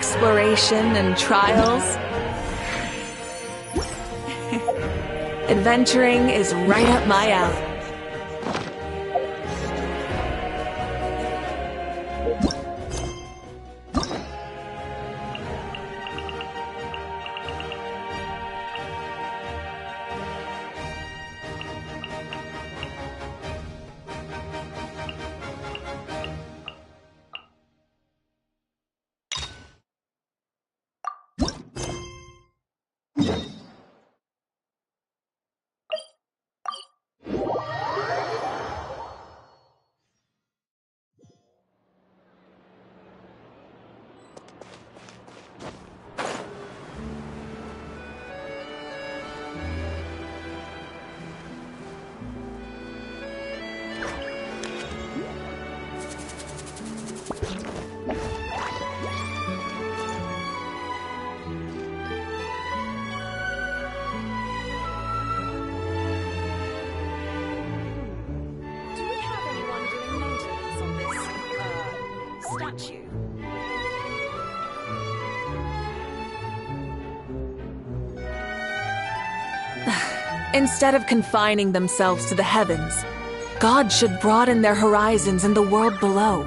Exploration and trials. Adventuring is right up my alley. Instead of confining themselves to the heavens, God should broaden their horizons in the world below.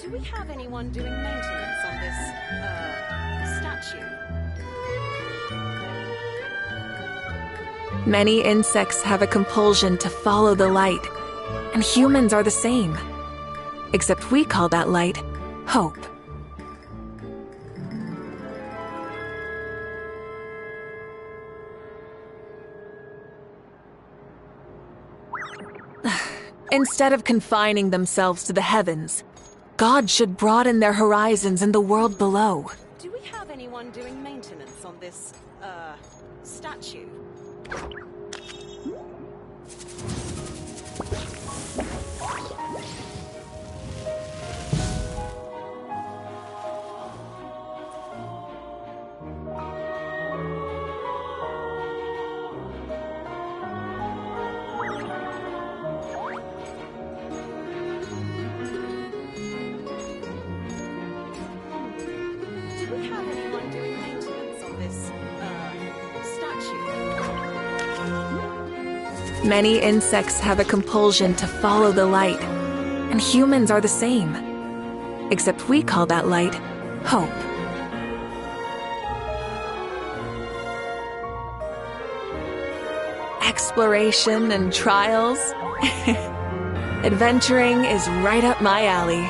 Do we have anyone doing maintenance on this, statue? Many insects have a compulsion to follow the light, and humans are the same. Except we call that light hope. Instead of confining themselves to the heavens, God should broaden their horizons in the world below. Do we have anyone doing maintenance on this, statue? Many insects have a compulsion to follow the light, and humans are the same. Except we call that light hope. Exploration and trials. Adventuring is right up my alley.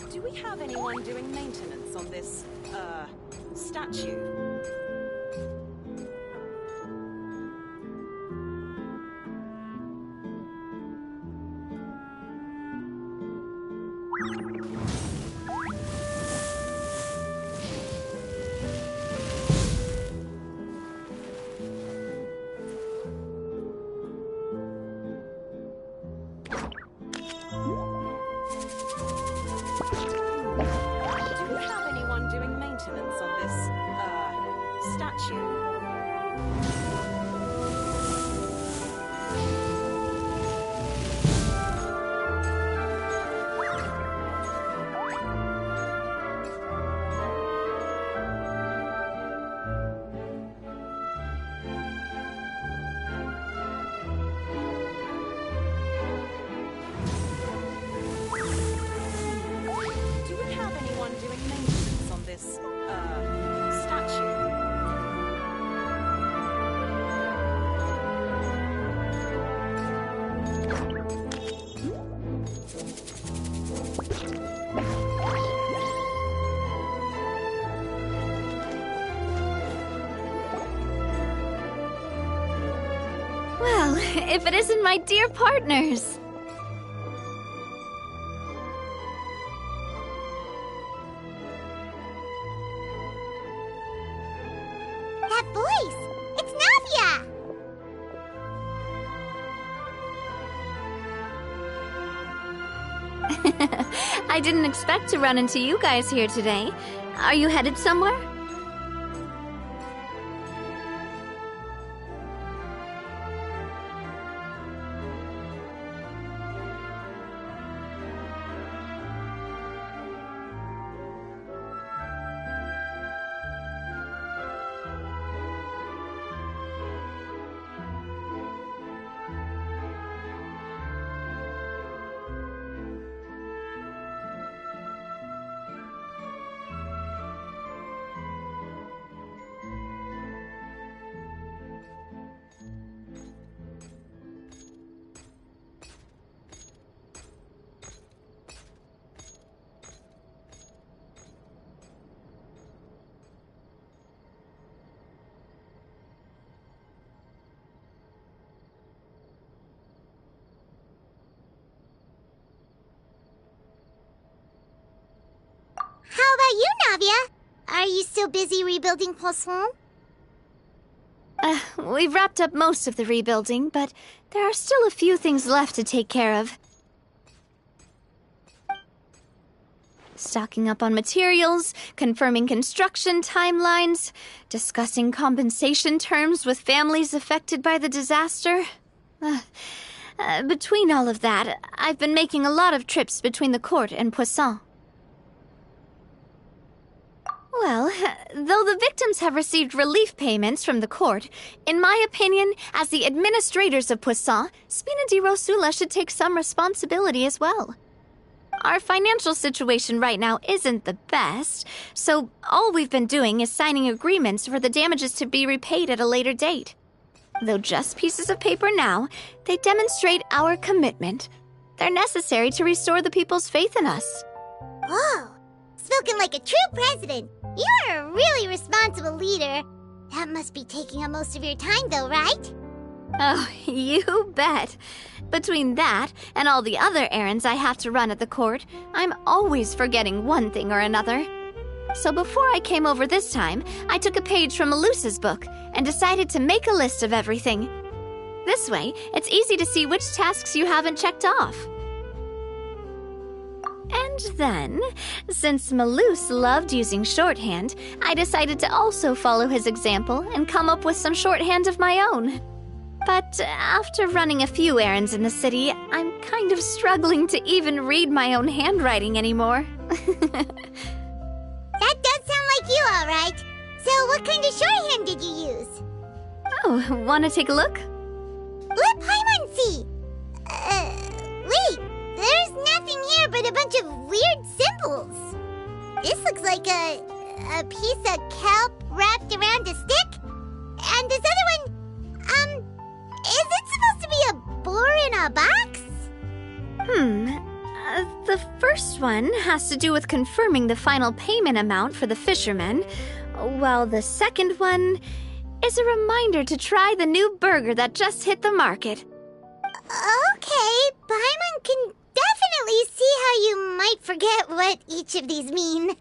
Do we have anyone doing maintenance on this, statue? Do we have anyone doing maintenance on this, statue? Do we have anyone doing maintenance on this, statue? Well, if it isn't my dear partners. That voice! It's Navia! I didn't expect to run into you guys here today. Are you headed somewhere? How about you, Navia? Are you still busy rebuilding Poisson? We've wrapped up most of the rebuilding, but there are still a few things left to take care of. Stocking up on materials, confirming construction timelines, discussing compensation terms with families affected by the disaster. Between all of that, I've been making a lot of trips between the court and Poisson. Well, though the victims have received relief payments from the court, in my opinion, as the administrators of Poisson, Spina di Rosula should take some responsibility as well. Our financial situation right now isn't the best, so all we've been doing is signing agreements for the damages to be repaid at a later date. Though just pieces of paper now, they demonstrate our commitment. They're necessary to restore the people's faith in us. Whoa! Spoken like a true president. You're a really responsible leader. That must be taking up most of your time, though, right? Oh, you bet. Between that and all the other errands I have to run at the court, I'm always forgetting one thing or another. So before I came over this time, I took a page from Melusa's book and decided to make a list of everything. This way, it's easy to see which tasks you haven't checked off. And then, since Melus loved using shorthand, I decided to also follow his example and come up with some shorthand of my own. But after running a few errands in the city, I'm kind of struggling to even read my own handwriting anymore. That does sound like you, all right. So what kind of shorthand did you use? Oh, wanna take a look? Let Paimon see. Wait, there's nothing here but a bunch of weird symbols. This looks like a piece of kelp wrapped around a stick. And this other one, is it supposed to be a boar in a box? The first one has to do with confirming the final payment amount for the fishermen, while the second one is a reminder to try the new burger that just hit the market. Okay, Paimon can definitely see how you might forget what each of these mean.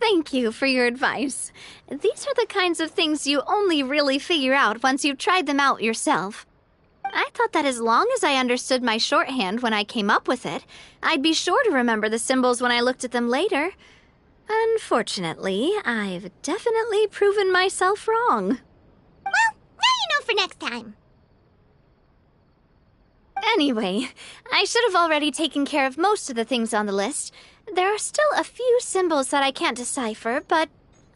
Thank you for your advice. These are the kinds of things you only really figure out once you've tried them out yourself. I thought that as long as I understood my shorthand when I came up with it, I'd be sure to remember the symbols when I looked at them later. Unfortunately, I've definitely proven myself wrong. Well, now you know for next time. Anyway, I should have already taken care of most of the things on the list. There are still a few symbols that I can't decipher, but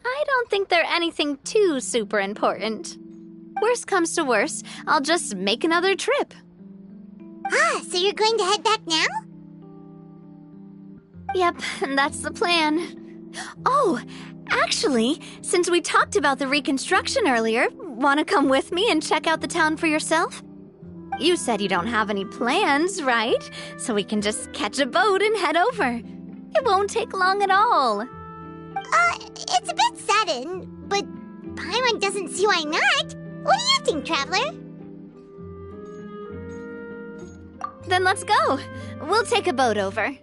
I don't think they're anything too super important. Worst comes to worst, I'll just make another trip. Ah, so you're going to head back now? Yep, that's the plan. Oh, actually, since we talked about the reconstruction earlier, want to come with me and check out the town for yourself? You said you don't have any plans, right? So we can just catch a boat and head over. It won't take long at all. It's a bit sudden, but Paimon doesn't see why not. What do you think, Traveler? Then let's go. We'll take a boat over.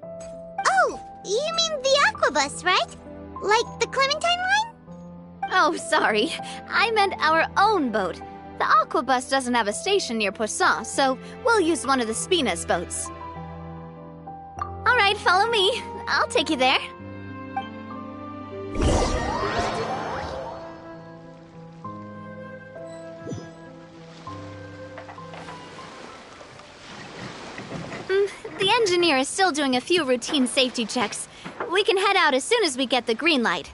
Oh, you mean the Aquabus, right? Like the Clementine line? Oh, sorry. I meant our own boat. The Aquabus doesn't have a station near Poisson, so we'll use one of the Spina's boats. All right, follow me. I'll take you there. The engineer is still doing a few routine safety checks. We can head out as soon as we get the green light.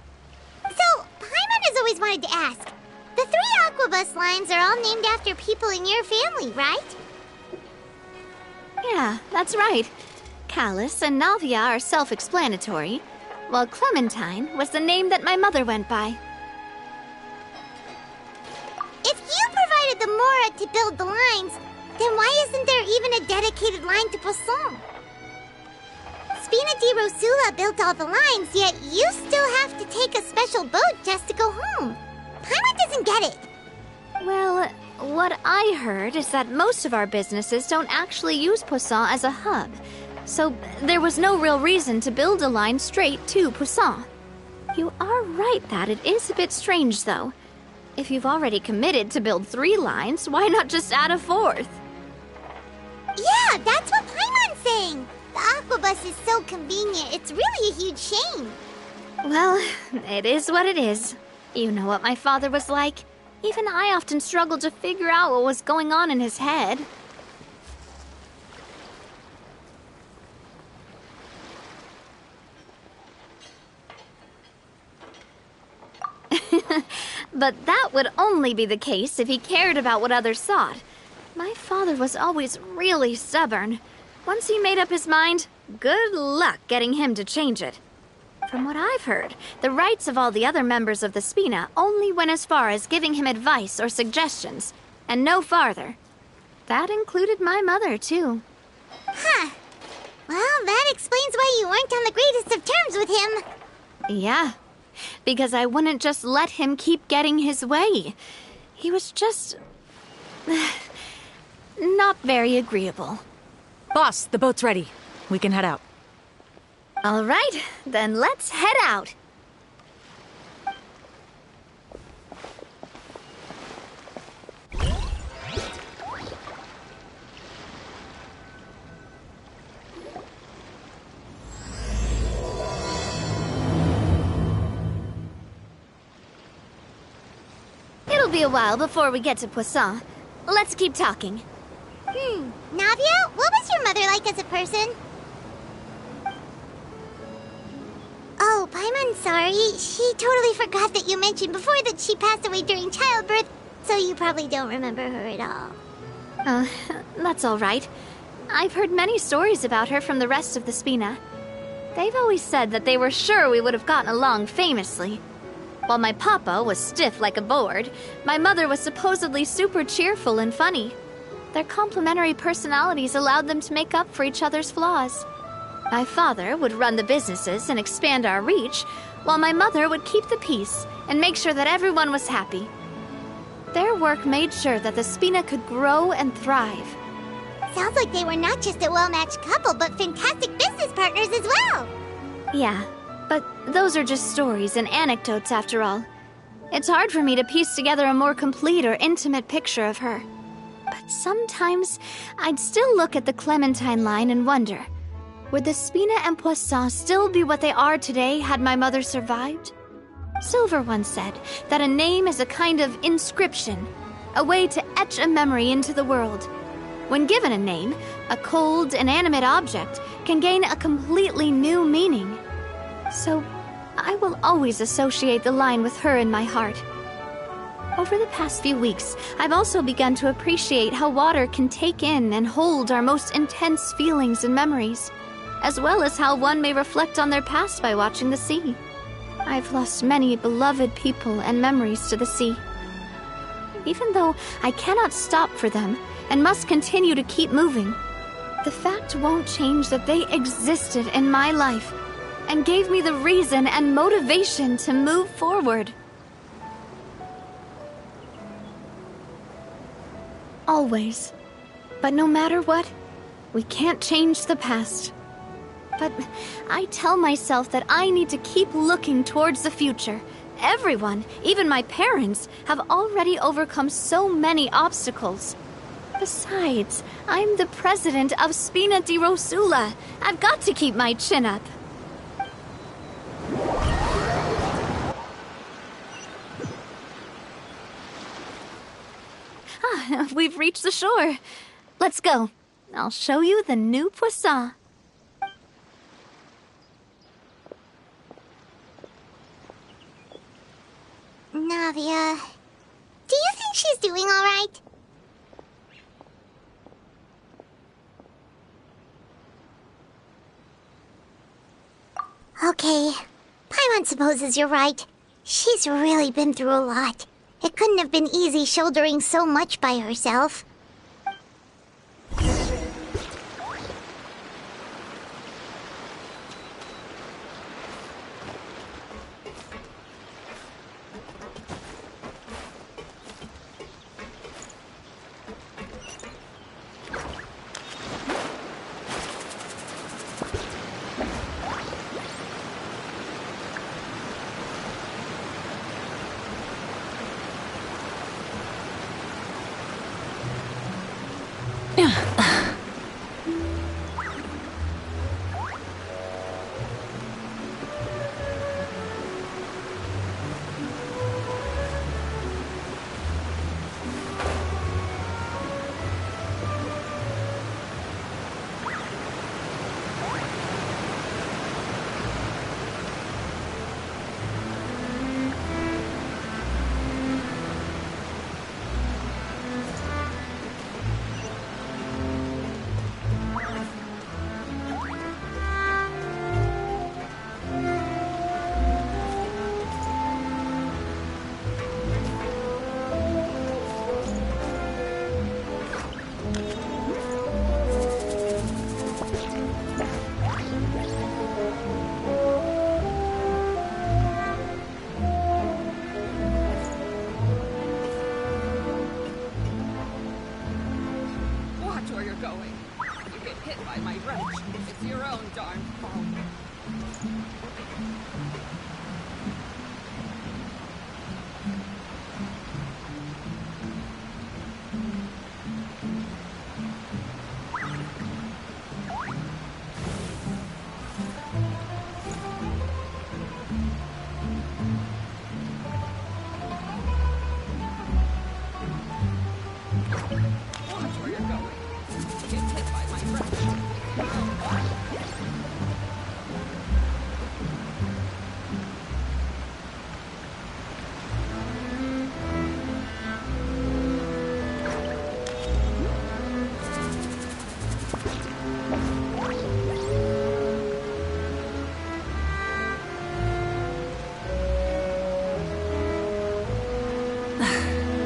So, Paimon has always wanted to ask. The 3 Aquabus lines are all named after people in your family, right? Yeah, that's right. Callus and Navia are self-explanatory, while Clementine was the name that my mother went by. If you provided the Mora to build the lines, then why isn't there even a dedicated line to Poisson? Spina di Rosula built all the lines, yet you still have to take a special boat just to go home. Paimon doesn't get it. Well, what I heard is that most of our businesses don't actually use Poisson as a hub, so there was no real reason to build a line straight to Poisson. You are right that it is a bit strange, though. If you've already committed to build 3 lines, why not just add a 4th? Yeah, that's what Paimon's saying. The Aquabus is so convenient, it's really a huge shame. Well, it is what it is. You know what my father was like. Even I often struggled to figure out what was going on in his head. But that would only be the case if he cared about what others thought. My father was always really stubborn. Once he made up his mind, good luck getting him to change it. From what I've heard, the rights of all the other members of the Spina only went as far as giving him advice or suggestions, and no farther. That included my mother, too. Huh. Well, that explains why you weren't on the greatest of terms with him. Yeah, because I wouldn't just let him keep getting his way. He was just... not very agreeable. Boss, the boat's ready. We can head out. All right, then let's head out. It'll be a while before we get to Poisson. Let's keep talking. Navia, what was your mother like as a person? Oh, Paimon's sorry. She totally forgot that you mentioned before that she passed away during childbirth, So you probably don't remember her at all. That's all right. I've heard many stories about her from the rest of the Spina. They've always said that they were sure we would have gotten along famously. While my papa was stiff like a board, my mother was supposedly super cheerful and funny. Their complementary personalities allowed them to make up for each other's flaws. My father would run the businesses and expand our reach, while my mother would keep the peace and make sure that everyone was happy. Their work made sure that the Spina could grow and thrive. Sounds like they were not just a well-matched couple, but fantastic business partners as well. Yeah, but those are just stories and anecdotes after all. It's hard for me to piece together a more complete or intimate picture of her. But sometimes I'd still look at the Clementine line and wonder, would the Spina and Poisson still be what they are today had my mother survived? Silver once said that a name is a kind of inscription, a way to etch a memory into the world. When given a name, a cold, inanimate object can gain a completely new meaning. So, I will always associate the line with her in my heart. Over the past few weeks, I've also begun to appreciate how water can take in and hold our most intense feelings and memories, as well as how one may reflect on their past by watching the sea. I've lost many beloved people and memories to the sea. Even though I cannot stop for them and must continue to keep moving, the fact won't change that they existed in my life and gave me the reason and motivation to move forward. Always. But no matter what, we can't change the past. But I tell myself that I need to keep looking towards the future. Everyone, even my parents, have already overcome so many obstacles. Besides, I'm the president of Spina di Rosula. I've got to keep my chin up. We've reached the shore. Let's go. I'll show you the new Poisson. Navia, do you think she's doing all right? Okay, Paimon supposes you're right. She's really been through a lot. It couldn't have been easy shouldering so much by herself.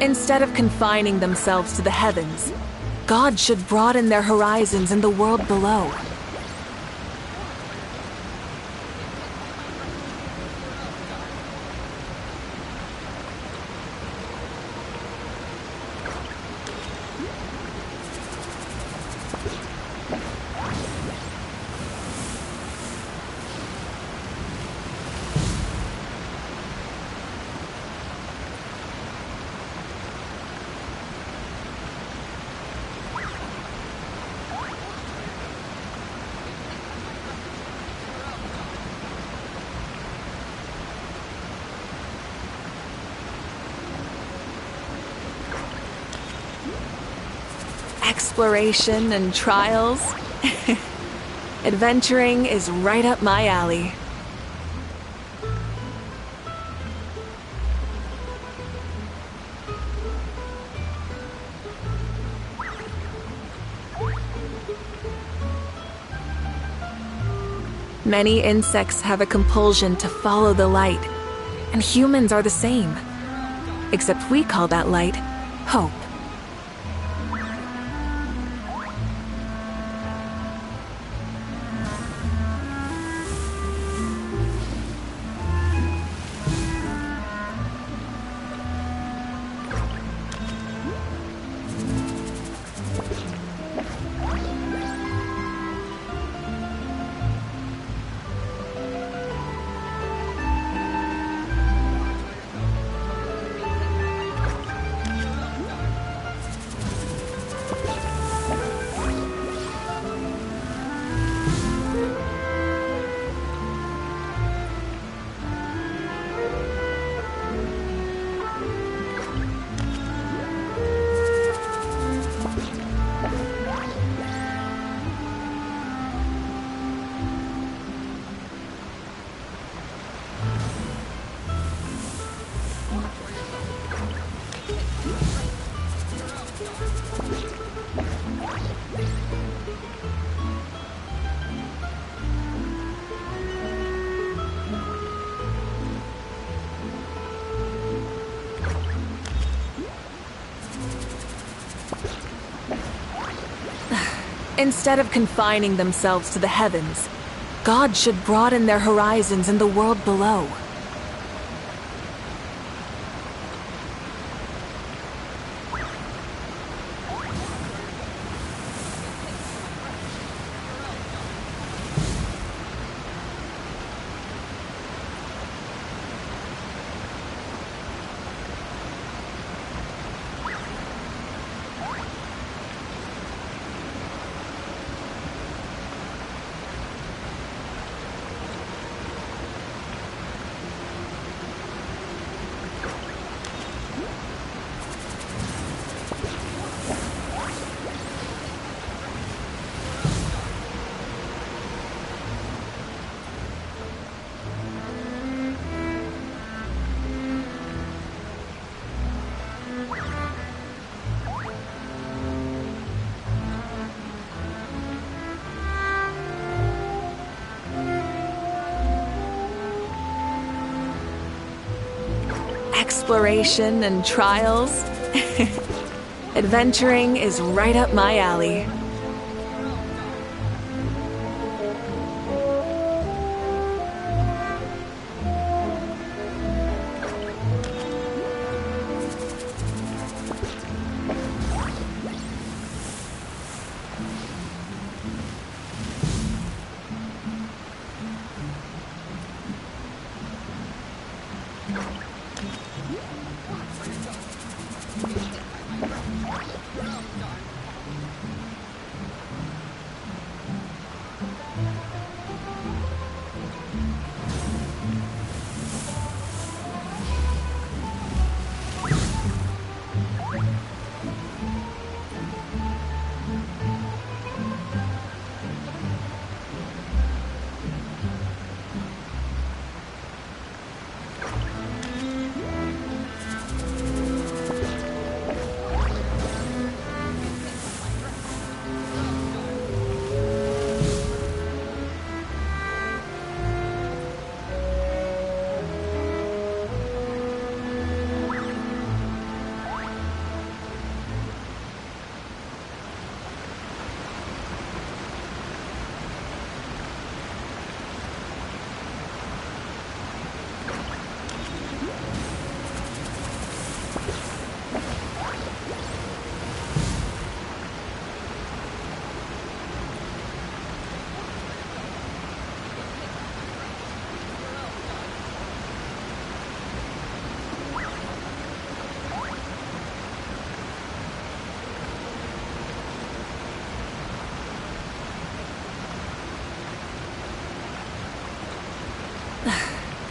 Instead of confining themselves to the heavens, God should broaden their horizons in the world below. Exploration and trials. Adventuring is right up my alley. Many insects have a compulsion to follow the light, and humans are the same. Except we call that light hope. Instead of confining themselves to the heavens, God should broaden their horizons in the world below. Exploration and trials. Adventuring is right up my alley.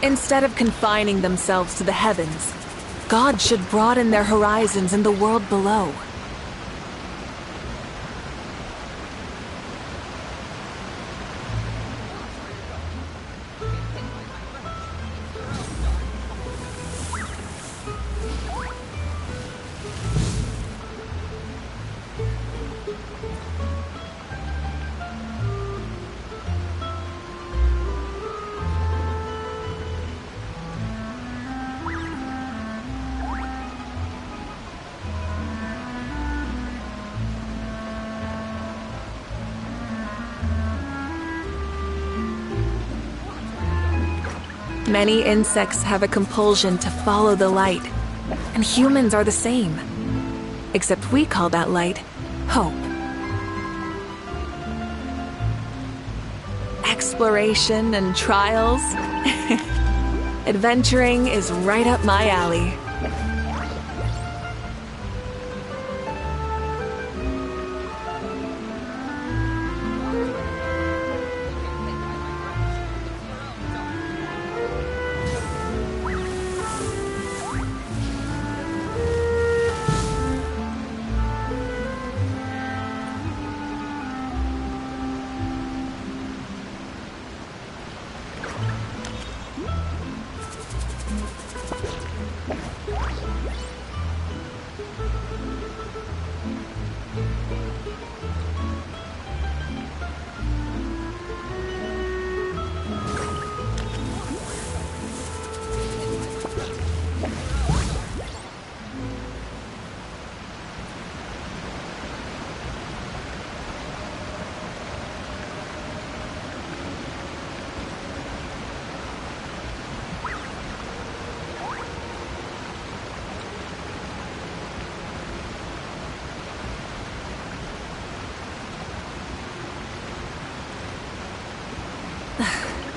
Instead of confining themselves to the heavens, God should broaden their horizons in the world below. Many insects have a compulsion to follow the light, and humans are the same. Except we call that light hope. Exploration and trials. Adventuring is right up my alley.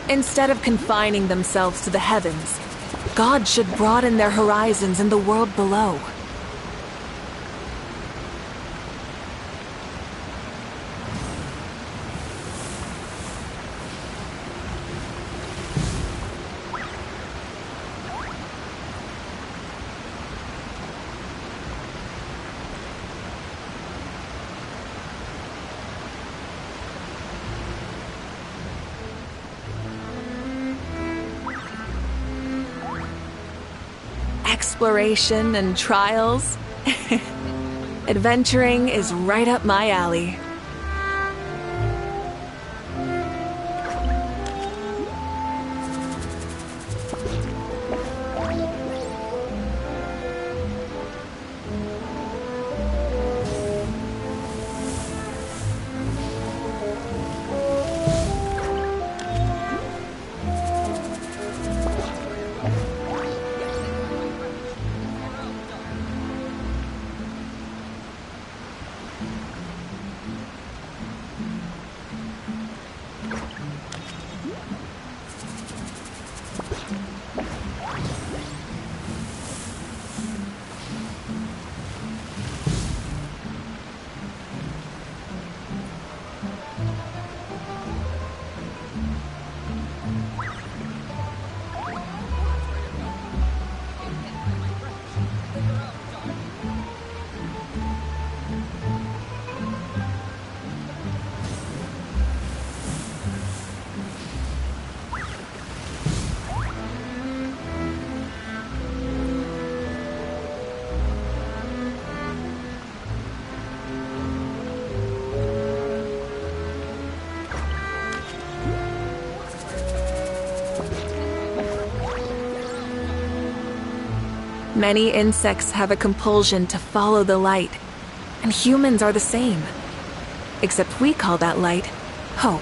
Instead of confining themselves to the heavens, God should broaden their horizons in the world below. Exploration and trials. Adventuring is right up my alley. Many insects have a compulsion to follow the light, and humans are the same. Except we call that light hope.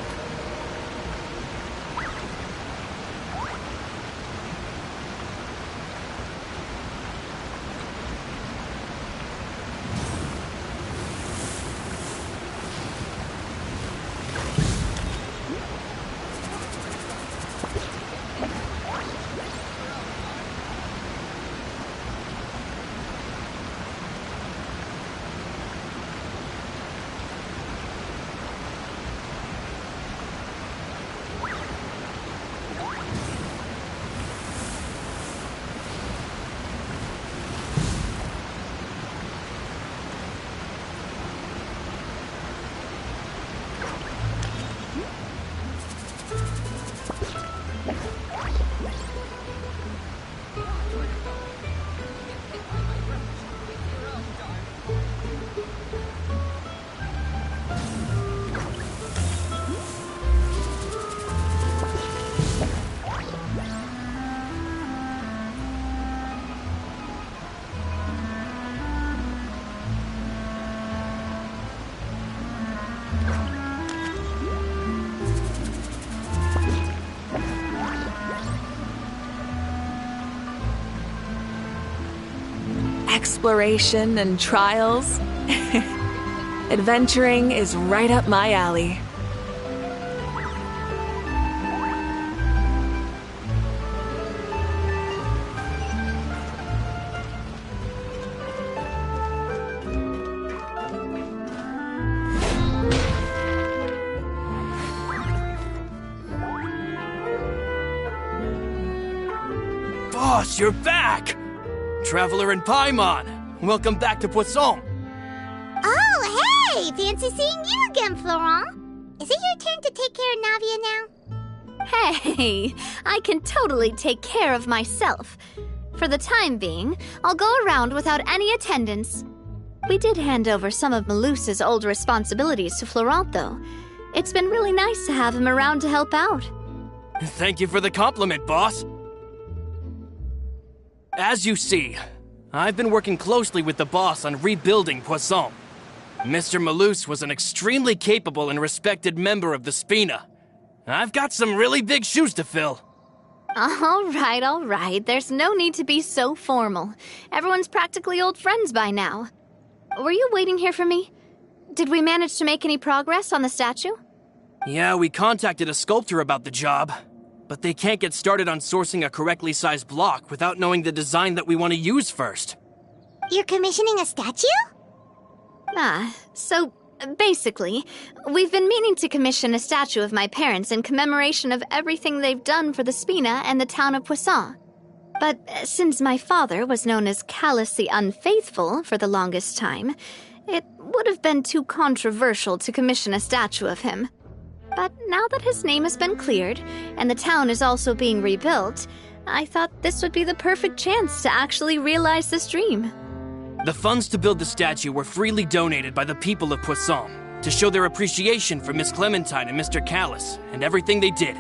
Exploration and trials. Adventuring is right up my alley. Boss, you're back! Traveler and Paimon, welcome back to Poisson. Oh, hey! Fancy seeing you again, Florent. Is it your turn to take care of Navia now? Hey, I can totally take care of myself. For the time being, I'll go around without any attendance. We did hand over some of Malus's old responsibilities to Florent, though. It's been really nice to have him around to help out. Thank you for the compliment, boss. As you see, I've been working closely with the boss on rebuilding Poisson. Mr. Malus was an extremely capable and respected member of the Spina. I've got some really big shoes to fill. All right. There's no need to be so formal. Everyone's practically old friends by now. Were you waiting here for me? Did we manage to make any progress on the statue? Yeah, we contacted a sculptor about the job, but they can't get started on sourcing a correctly sized block without knowing the design that we want to use first. You're commissioning a statue? So basically, we've been meaning to commission a statue of my parents in commemoration of everything they've done for the Spina and the town of Poisson. But since my father was known as Callus the Unfaithful for the longest time, it would have been too controversial to commission a statue of him. But now that his name has been cleared, and the town is also being rebuilt, I thought this would be the perfect chance to actually realize this dream. The funds to build the statue were freely donated by the people of Poisson to show their appreciation for Miss Clementine and Mr. Callus and everything they did.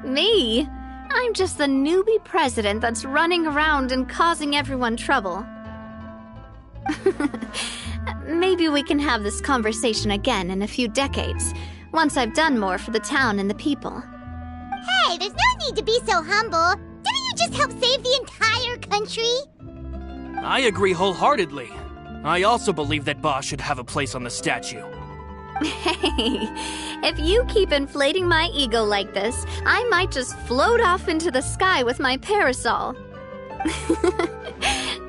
Me? I'm just the newbie president that's running around and causing everyone trouble. Maybe we can have this conversation again in a few decades, once I've done more for the town and the people. Hey, there's no need to be so humble. Didn't you just help save the entire country? I agree wholeheartedly. I also believe that Boss should have a place on the statue. Hey, if you keep inflating my ego like this, I might just float off into the sky with my parasol.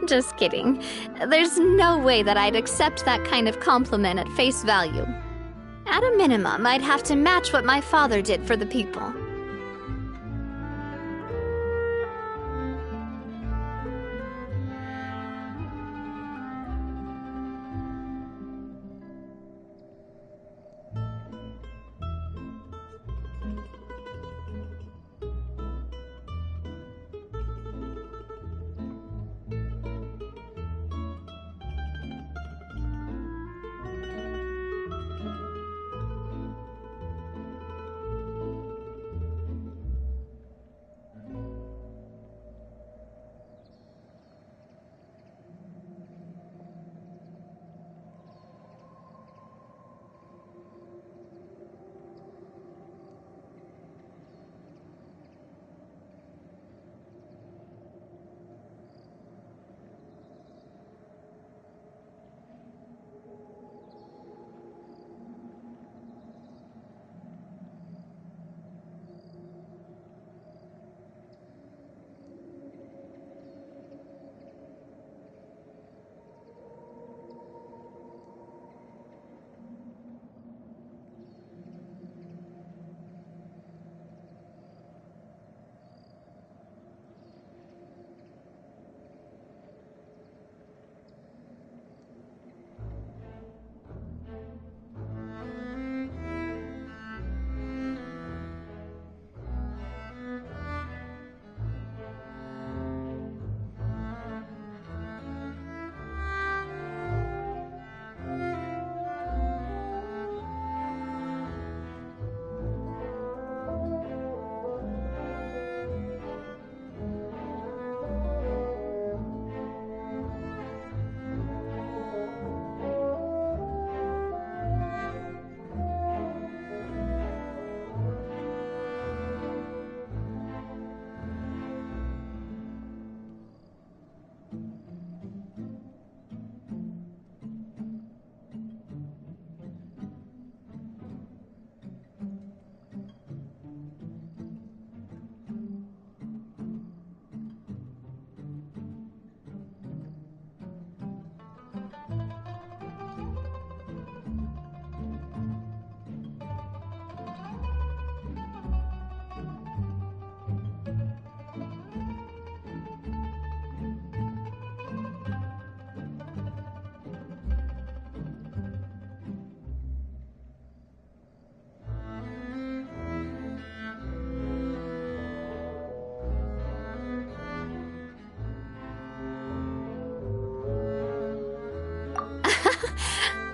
Just kidding. There's no way that I'd accept that kind of compliment at face value. At a minimum, I'd have to match what my father did for the people.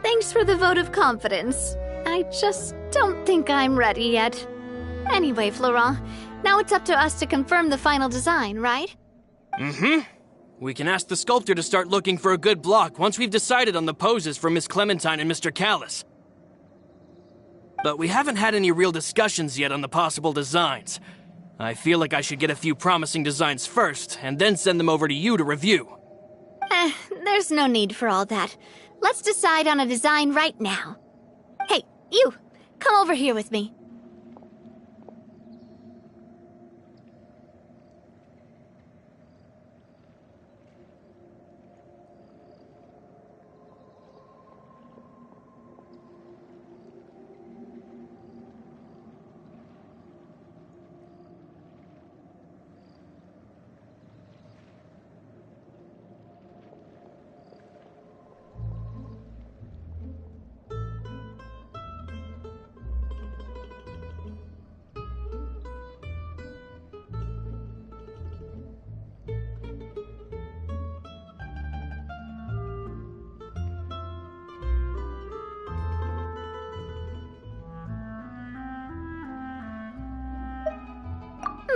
Thanks for the vote of confidence. I just don't think I'm ready yet. Anyway, Florent, now it's up to us to confirm the final design, right? Mm-hmm. We can ask the sculptor to start looking for a good block once we've decided on the poses for Miss Clementine and Mr. Callis. But we haven't had any real discussions yet on the possible designs. I feel like I should get a few promising designs first, and then send them over to you to review. There's no need for all that. Let's decide on a design right now. Hey, you! Come over here with me.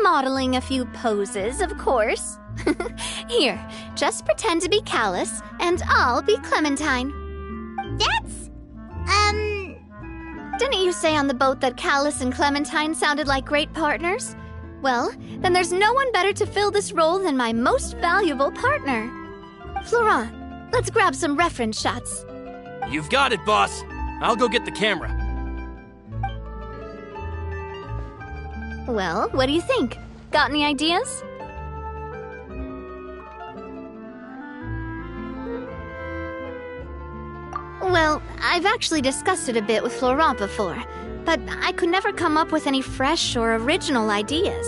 modeling a few poses, of course. Here, just pretend to be Callus, and I'll be Clementine. That's... Didn't you say on the boat that Callus and Clementine sounded like great partners? Well, then there's no one better to fill this role than my most valuable partner. Florent, let's grab some reference shots. You've got it, boss. I'll go get the camera. Well, what do you think? Got any ideas? Well, I've actually discussed it a bit with Florent before, but I could never come up with any fresh or original ideas.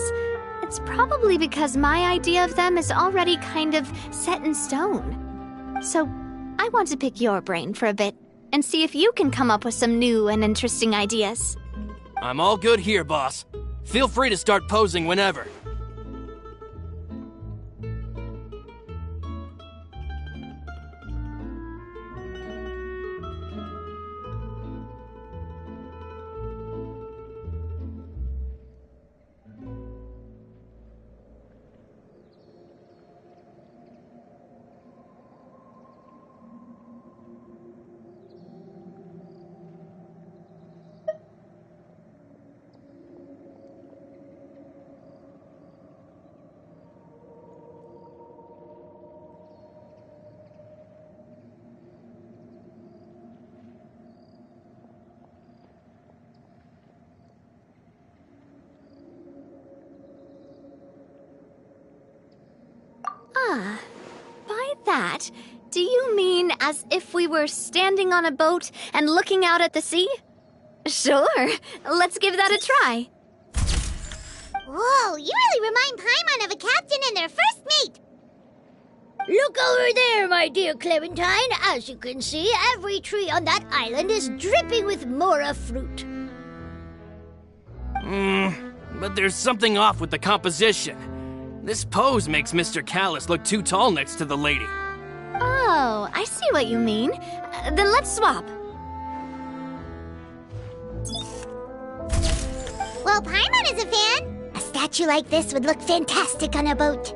It's probably because my idea of them is already kind of set in stone. So, I want to pick your brain for a bit and see if you can come up with some new and interesting ideas. I'm all good here, boss. Feel free to start posing whenever. Ah, by that, do you mean as if we were standing on a boat and looking out at the sea? Sure, let's give that a try. Whoa, you really remind Paimon of a captain and their first mate. Look over there, my dear Clementine. As you can see, every tree on that island is dripping with mora fruit. But there's something off with the composition. This pose makes Mr. Callus look too tall next to the lady. Oh, I see what you mean. Then let's swap. Well, Paimon is a fan. A statue like this would look fantastic on a boat.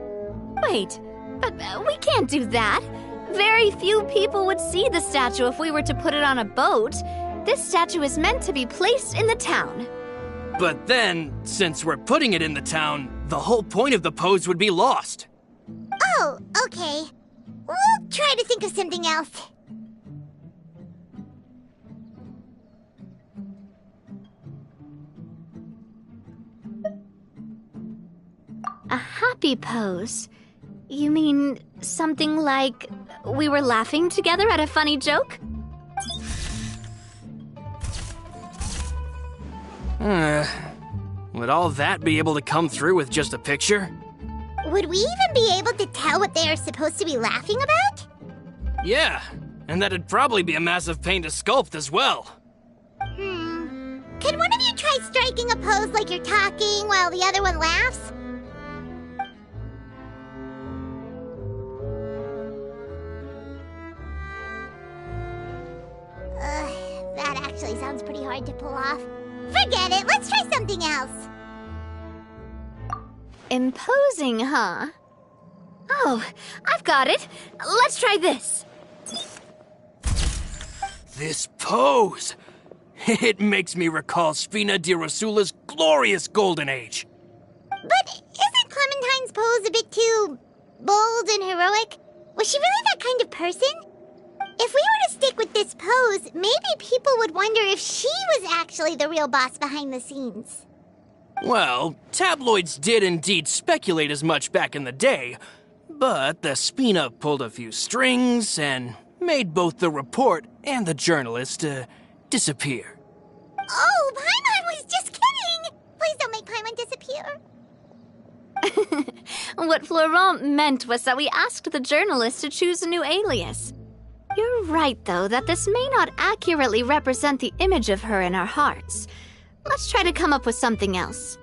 Wait, but we can't do that. Very few people would see the statue if we were to put it on a boat. This statue is meant to be placed in the town. But then, since we're putting it in the town, the whole point of the pose would be lost. Oh, okay. We'll try to think of something else. A happy pose? You mean something like we were laughing together at a funny joke? Would all that be able to come through with just a picture? Would we even be able to tell what they are supposed to be laughing about? Yeah, and that'd probably be a massive pain to sculpt as well. Can one of you try striking a pose like you're talking while the other one laughs? That actually sounds pretty hard to pull off. Forget it, let's try something else. Imposing, huh? Oh, I've got it. Let's try this. This pose! It makes me recall Spina di Rosula's glorious golden age. But isn't Clementine's pose a bit too bold and heroic? Was she really that kind of person? If we were to stick with this pose, maybe people would wonder if she was actually the real boss behind the scenes. Well, tabloids did indeed speculate as much back in the day, but the Spina pulled a few strings and made both the report and the journalist disappear. Oh, Paimon was just kidding! Please don't make Paimon disappear. What Florent meant was that we asked the journalist to choose a new alias. You're right, though, that this may not accurately represent the image of her in our hearts. Let's try to come up with something else.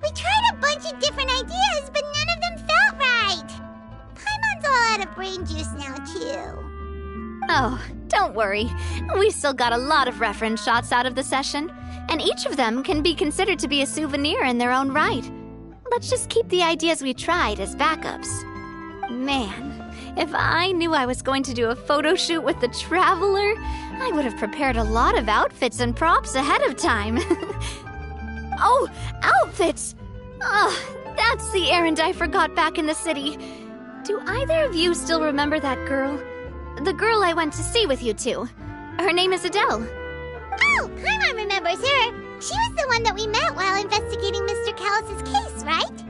We tried a bunch of different ideas, but none of them felt right. Paimon's all out of brain juice now, too. Oh, don't worry. We still got a lot of reference shots out of the session, and each of them can be considered to be a souvenir in their own right. Let's just keep the ideas we tried as backups. Man, if I knew I was going to do a photo shoot with the Traveler, I would have prepared a lot of outfits and props ahead of time. Oh, outfits! Oh, that's the errand I forgot back in the city. Do either of you still remember that girl? The girl I went to see with you two. Her name is Adele. Oh, Paimon remembers her. She was the one that we met while investigating Mr. Callus's case, right?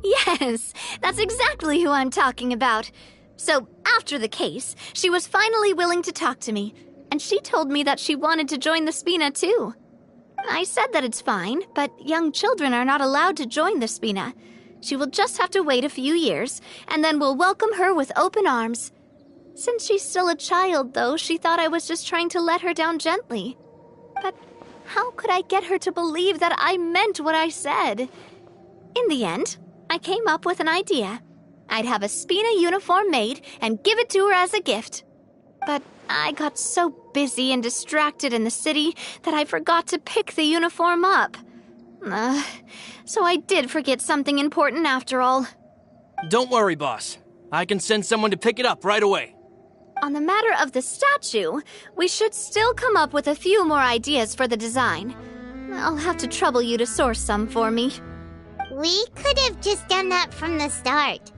Yes, that's exactly who I'm talking about. So, after the case, she was finally willing to talk to me, and she told me that she wanted to join the Spina too. I said that it's fine, but young children are not allowed to join the Spina. She will just have to wait a few years, and then we'll welcome her with open arms. Since she's still a child, though, she thought I was just trying to let her down gently. But how could I get her to believe that I meant what I said? In the end, I came up with an idea. I'd have a Spina uniform made and give it to her as a gift. But I got so busy and distracted in the city that I forgot to pick the uniform up. So I did forget something important after all. Don't worry, boss. I can send someone to pick it up right away. On the matter of the statue, we should still come up with a few more ideas for the design. I'll have to trouble you to source some for me. We could have just done that from the start.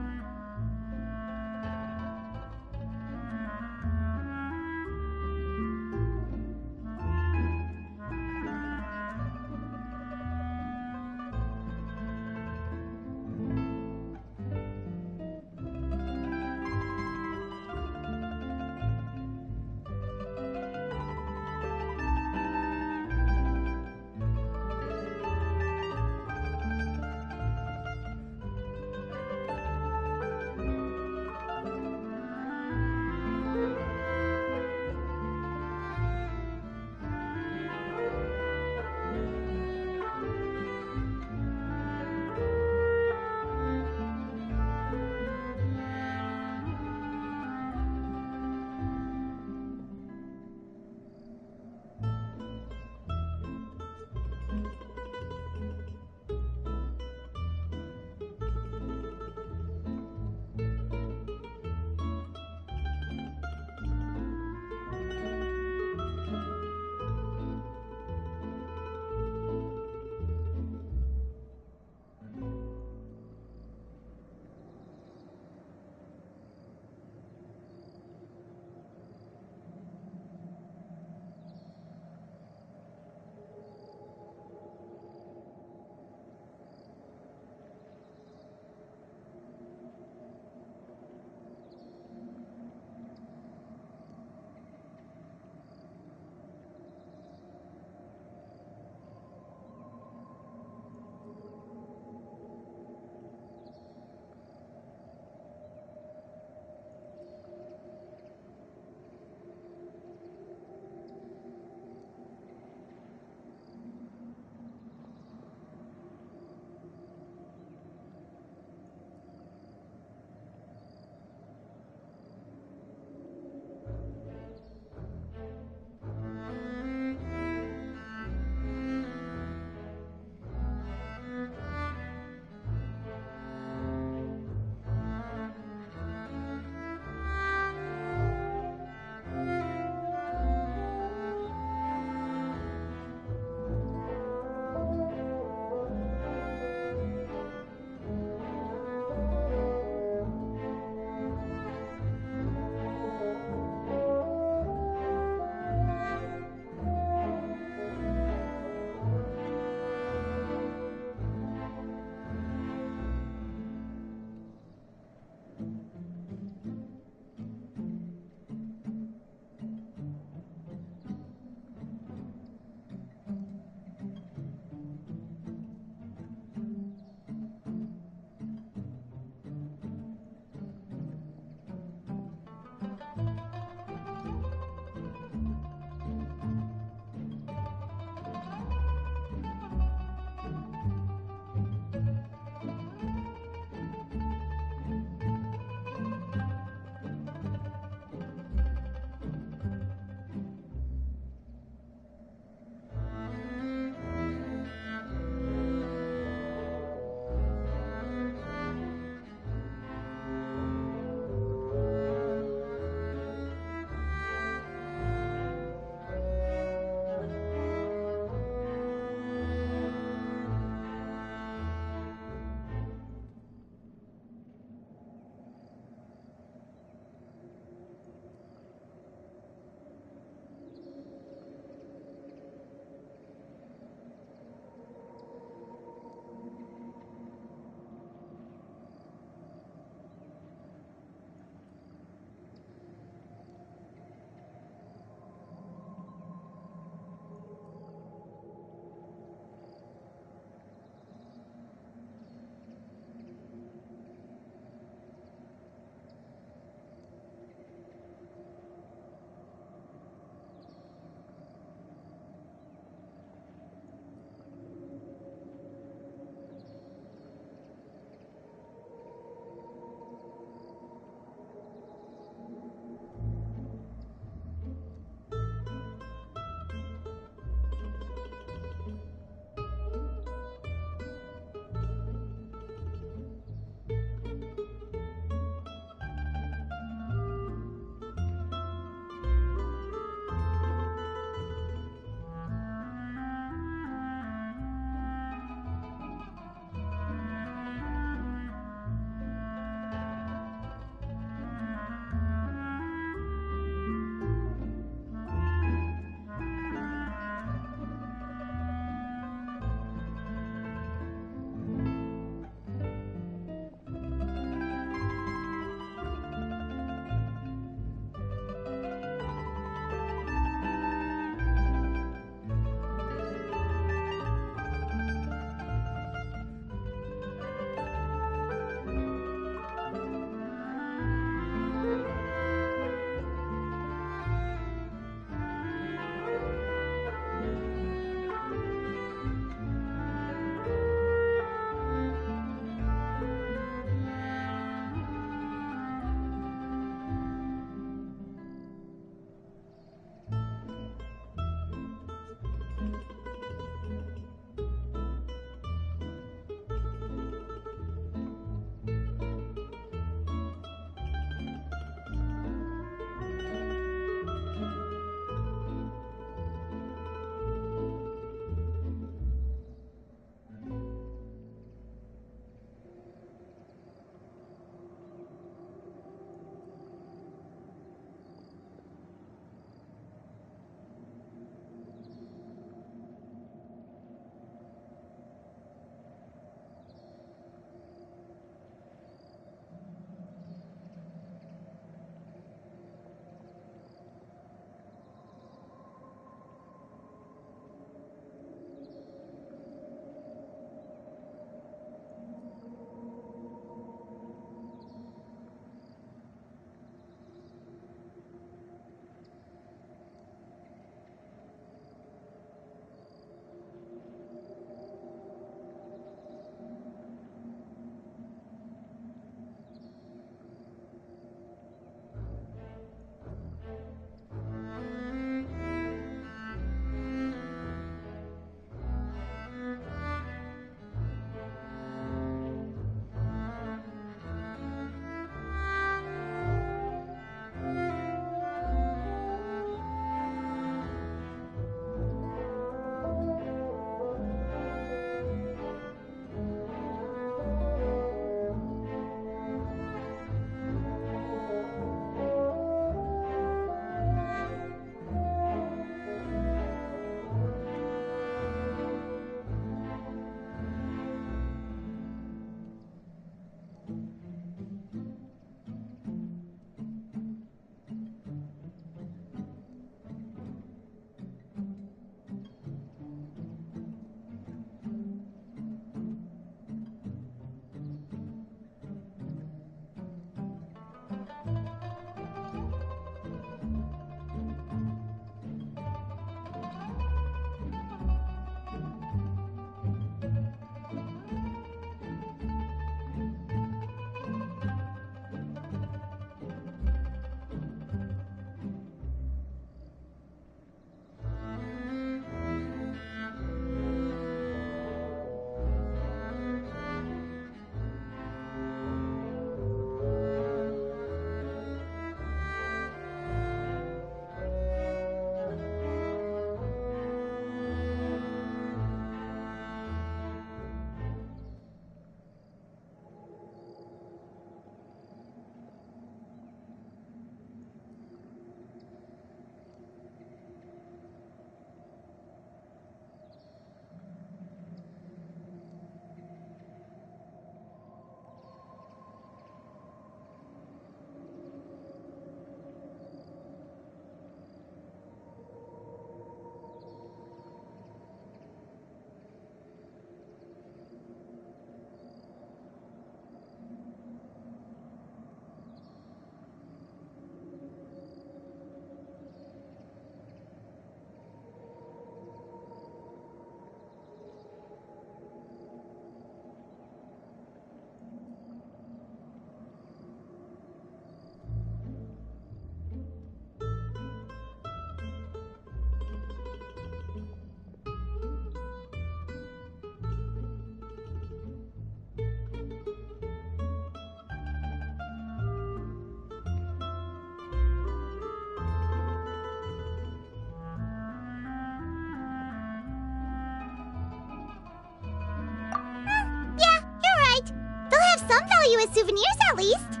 sell you as souvenirs at least.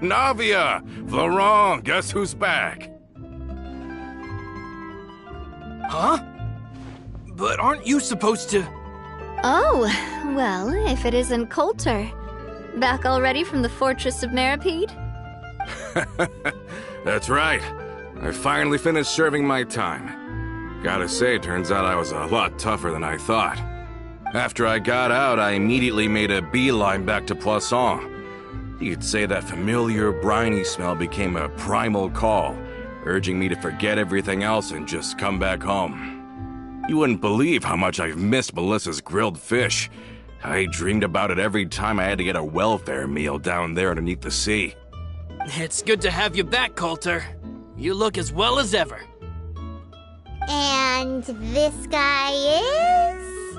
Navia! Florent, guess who's back? Huh? But aren't you supposed to... Oh, well, if it isn't Coulter. Back already from the Fortress of Meripede? That's right. I finally finished serving my time. Gotta say, turns out I was a lot tougher than I thought. After I got out, I immediately made a beeline back to Poisson. You could say that familiar, briny smell became a primal call, urging me to forget everything else and just come back home. You wouldn't believe how much I've missed Melissa's grilled fish. I dreamed about it every time I had to get a welfare meal down there underneath the sea. It's good to have you back, Coulter. You look as well as ever. And this guy is?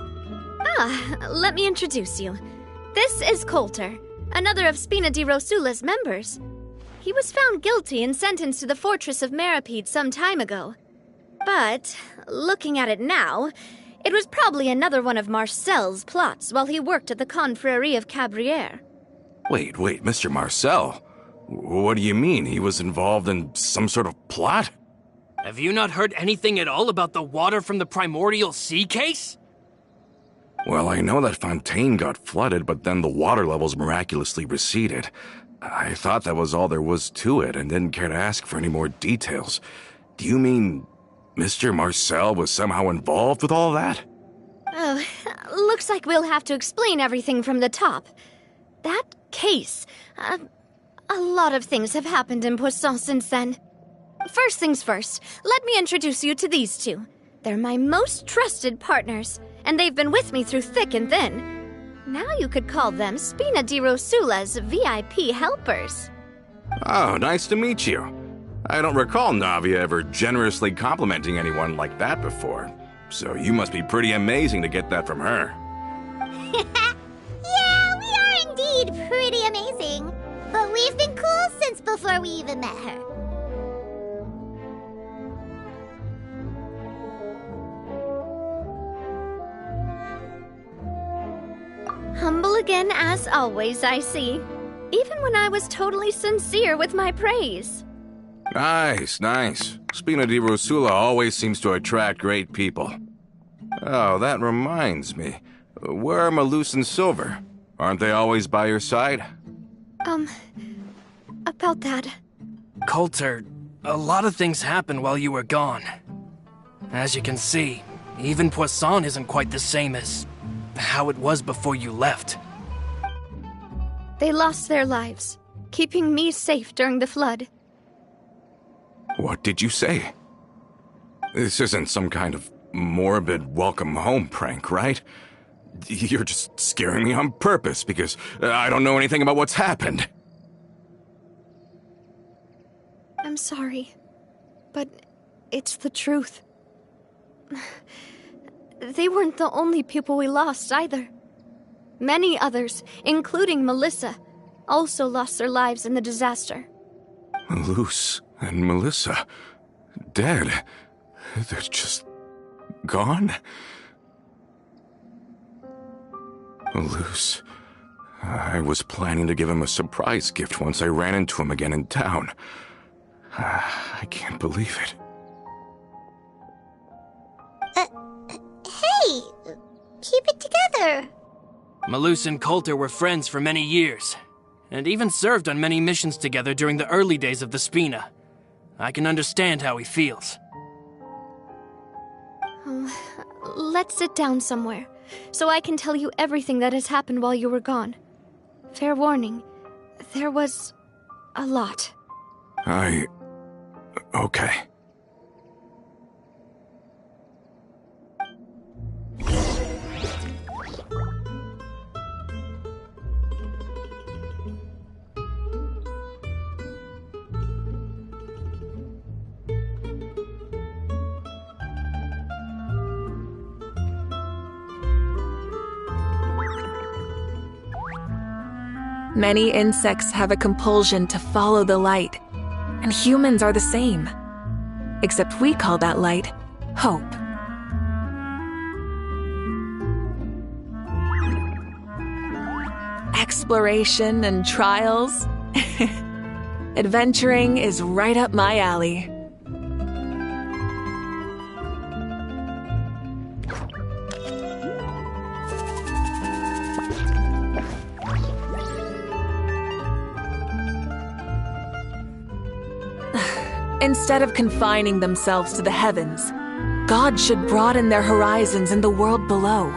Let me introduce you. This is Coulter, another of Spina di Rosula's members. He was found guilty and sentenced to the Fortress of Meripede some time ago. But, looking at it now, it was probably another one of Marcel's plots while he worked at the Confrérie of Cabrières. Wait, Mr. Marcel? What do you mean? He was involved in some sort of plot? Have you not heard anything at all about the water from the primordial sea case? Well, I know that Fontaine got flooded, but then the water levels miraculously receded. I thought that was all there was to it and didn't care to ask for any more details. Do you mean Mr. Marcel was somehow involved with all that? Oh, looks like we'll have to explain everything from the top. That case, a lot of things have happened in Poisson since then. First things first, let me introduce you to these two. They're my most trusted partners, and they've been with me through thick and thin. Now you could call them Spina di Rosula's VIP helpers. Oh, nice to meet you. I don't recall Navia ever generously complimenting anyone like that before, so you must be pretty amazing to get that from her. Yeah, we are indeed pretty amazing. But we've been cool since before we even met her. Humble again as always, I see. Even when I was totally sincere with my praise. Nice. Spina di Rosula always seems to attract great people. Oh, that reminds me. Where are Malus and Silver? Aren't they always by your side? About that. Coulter, a lot of things happened while you were gone. As you can see, even Poisson isn't quite the same as how it was before you left. They lost their lives, keeping me safe during the flood. What did you say? This isn't some kind of morbid welcome home prank, right? You're just scaring me on purpose because I don't know anything about what's happened. I'm sorry, but it's the truth. They weren't the only people we lost either. Many others, including Melissa, also lost their lives in the disaster. Malus and Melissa, dead. They're just gone? Malus, I was planning to give him a surprise gift once I ran into him again in town. I can't believe it. Hey, keep it together. Malus and Coulter were friends for many years, and even served on many missions together during the early days of the Spina. I can understand how he feels. Let's sit down somewhere, so I can tell you everything that has happened while you were gone. Fair warning, there was a lot. Okay. Many insects have a compulsion to follow the light, and humans are the same. Except we call that light hope. Exploration and trials. Adventuring is right up my alley. Instead of confining themselves to the heavens, God should broaden their horizons in the world below.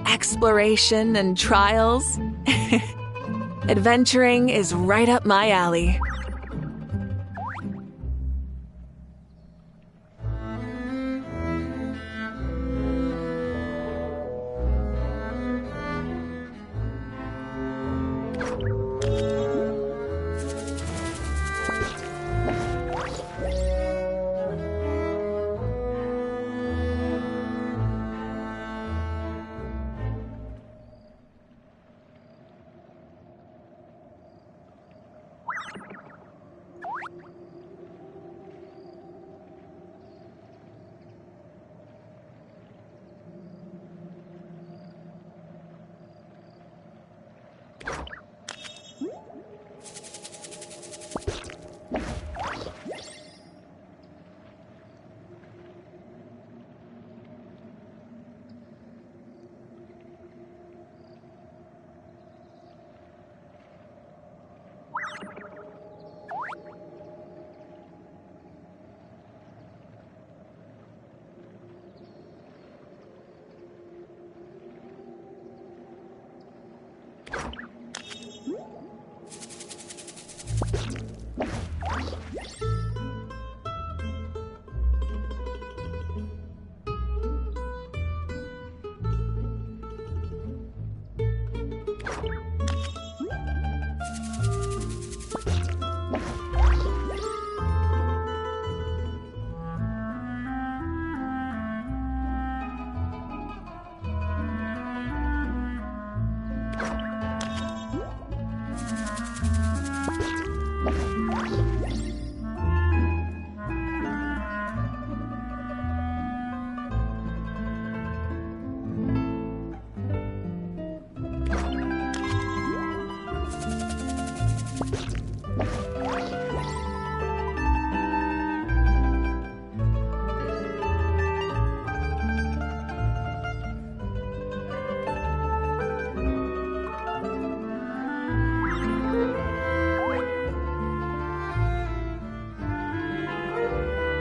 Exploration and trials. Adventuring is right up my alley.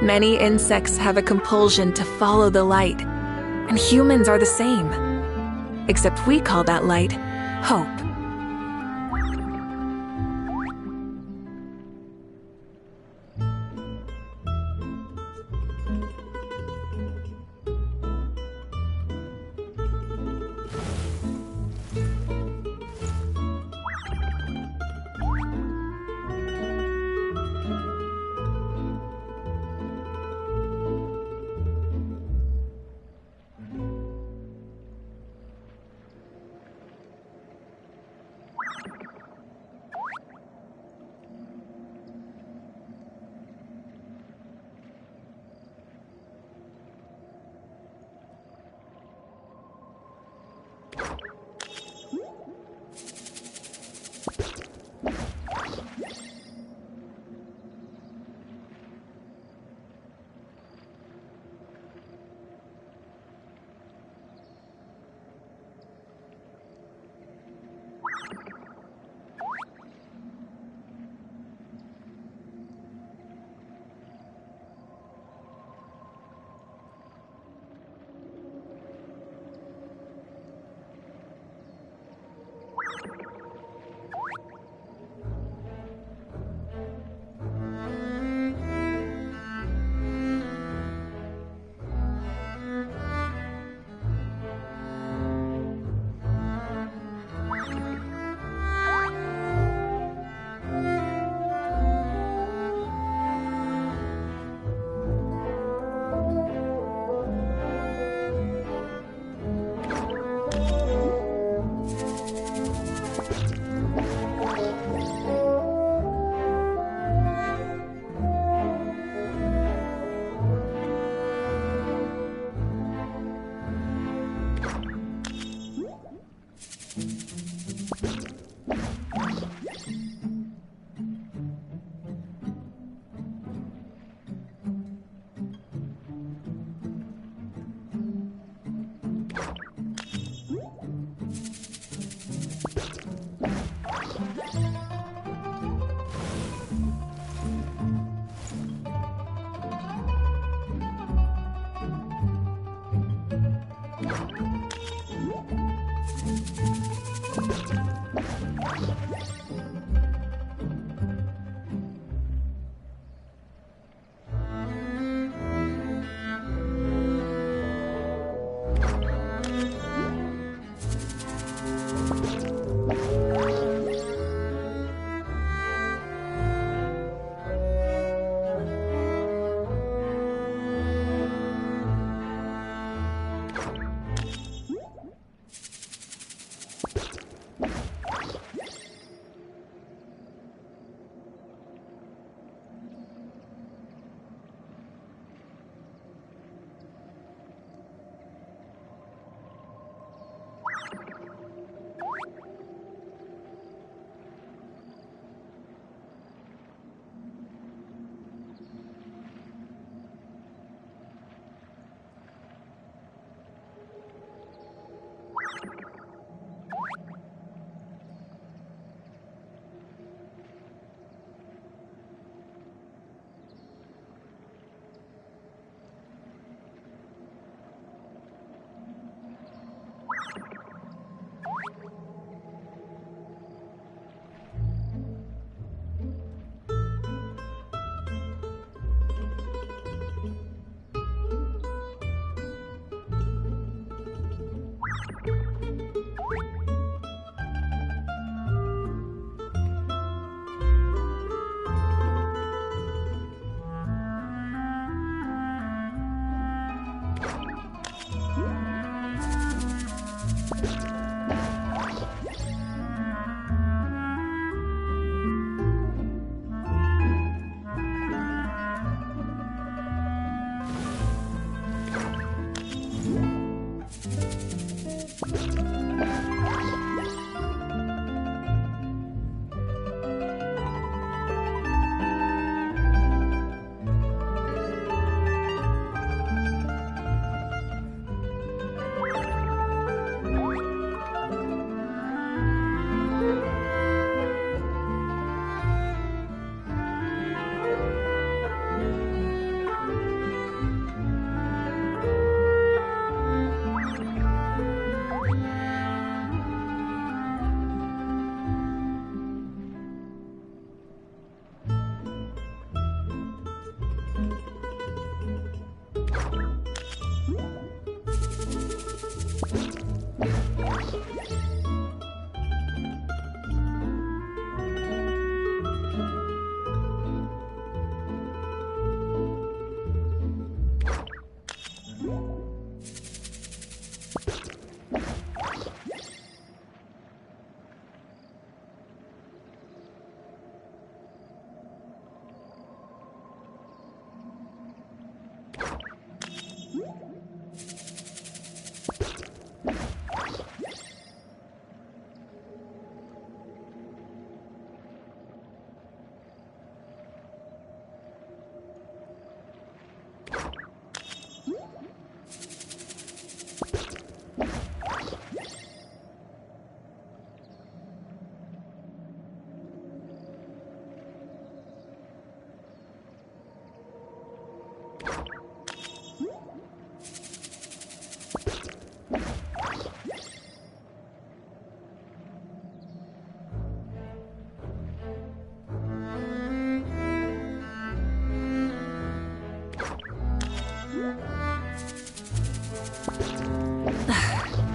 Many insects have a compulsion to follow the light, and humans are the same. Except we call that light hope.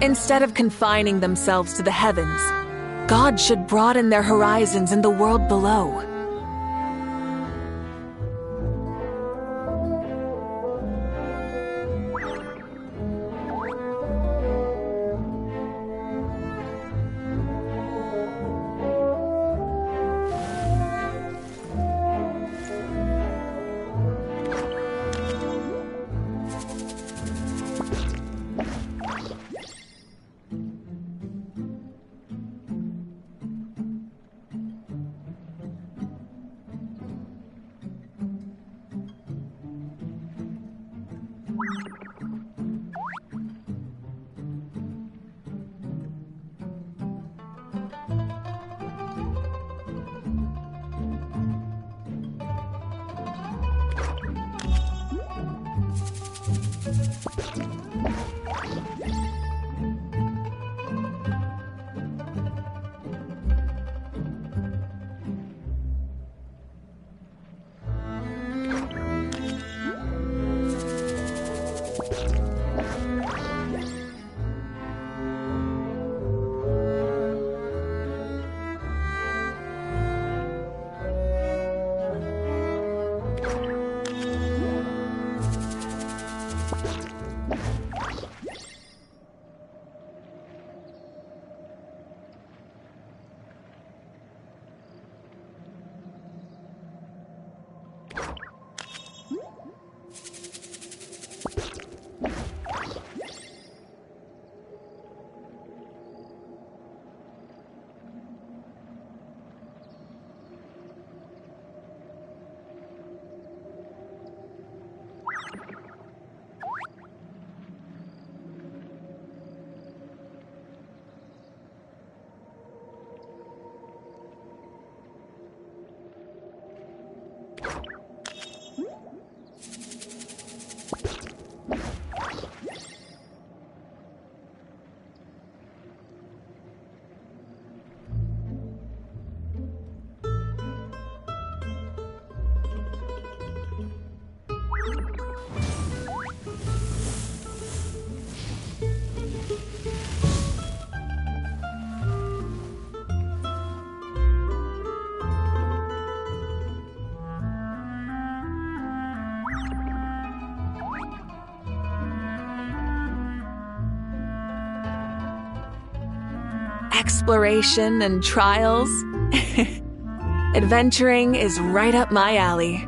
Instead of confining themselves to the heavens, God should broaden their horizons in the world below. Exploration and trials. Adventuring is right up my alley.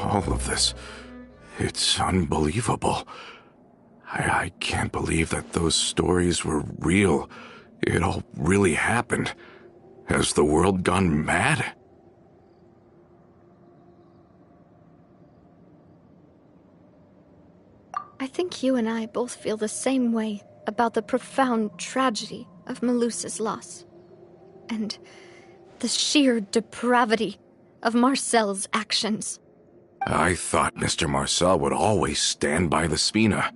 All of this, it's unbelievable. I can't believe that those stories were real. It all really happened. Has the world gone mad? I think you and I both feel the same way about the profound tragedy of Melusa's loss. And the sheer depravity of Marcel's actions. I thought Mr. Marcel would always stand by the Spina.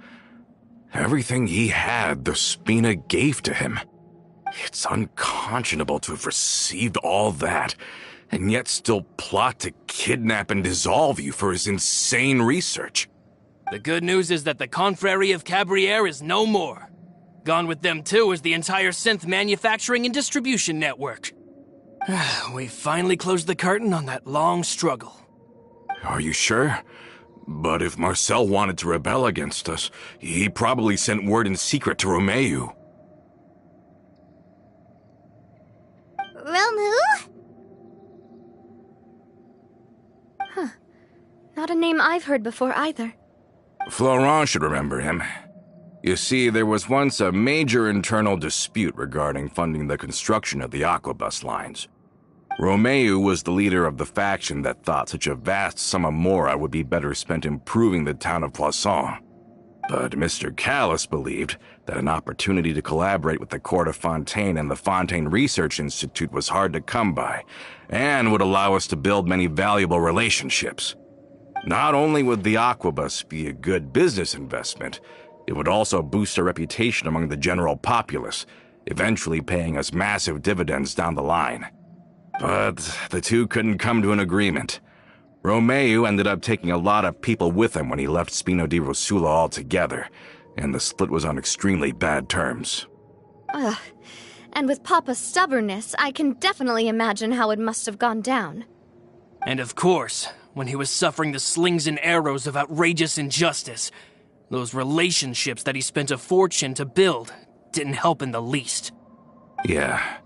Everything he had, the Spina gave to him. It's unconscionable to have received all that, and yet still plot to kidnap and dissolve you for his insane research. The good news is that the Confrérie of Cabriere is no more. Gone with them too is the entire synth manufacturing and distribution network. We finally closed the curtain on that long struggle. Are you sure? But if Marcel wanted to rebel against us, he probably sent word in secret to Romeu. Romu? Not a name I've heard before either. Florent should remember him. You see, there was once a major internal dispute regarding funding the construction of the Aquabus lines. Romeu was the leader of the faction that thought such a vast sum of mora would be better spent improving the town of Poisson. But Mr. Callis believed that an opportunity to collaborate with the Court of Fontaine and the Fontaine Research Institute was hard to come by, and would allow us to build many valuable relationships. Not only would the Aquabus be a good business investment, it would also boost our reputation among the general populace, eventually paying us massive dividends down the line. But the two couldn't come to an agreement. Romeu ended up taking a lot of people with him when he left Spina di Rosula altogether, and the split was on extremely bad terms. Ugh. And with Papa's stubbornness, I can definitely imagine how it must have gone down. And of course, when he was suffering the slings and arrows of outrageous injustice, those relationships that he spent a fortune to build didn't help in the least. Yeah,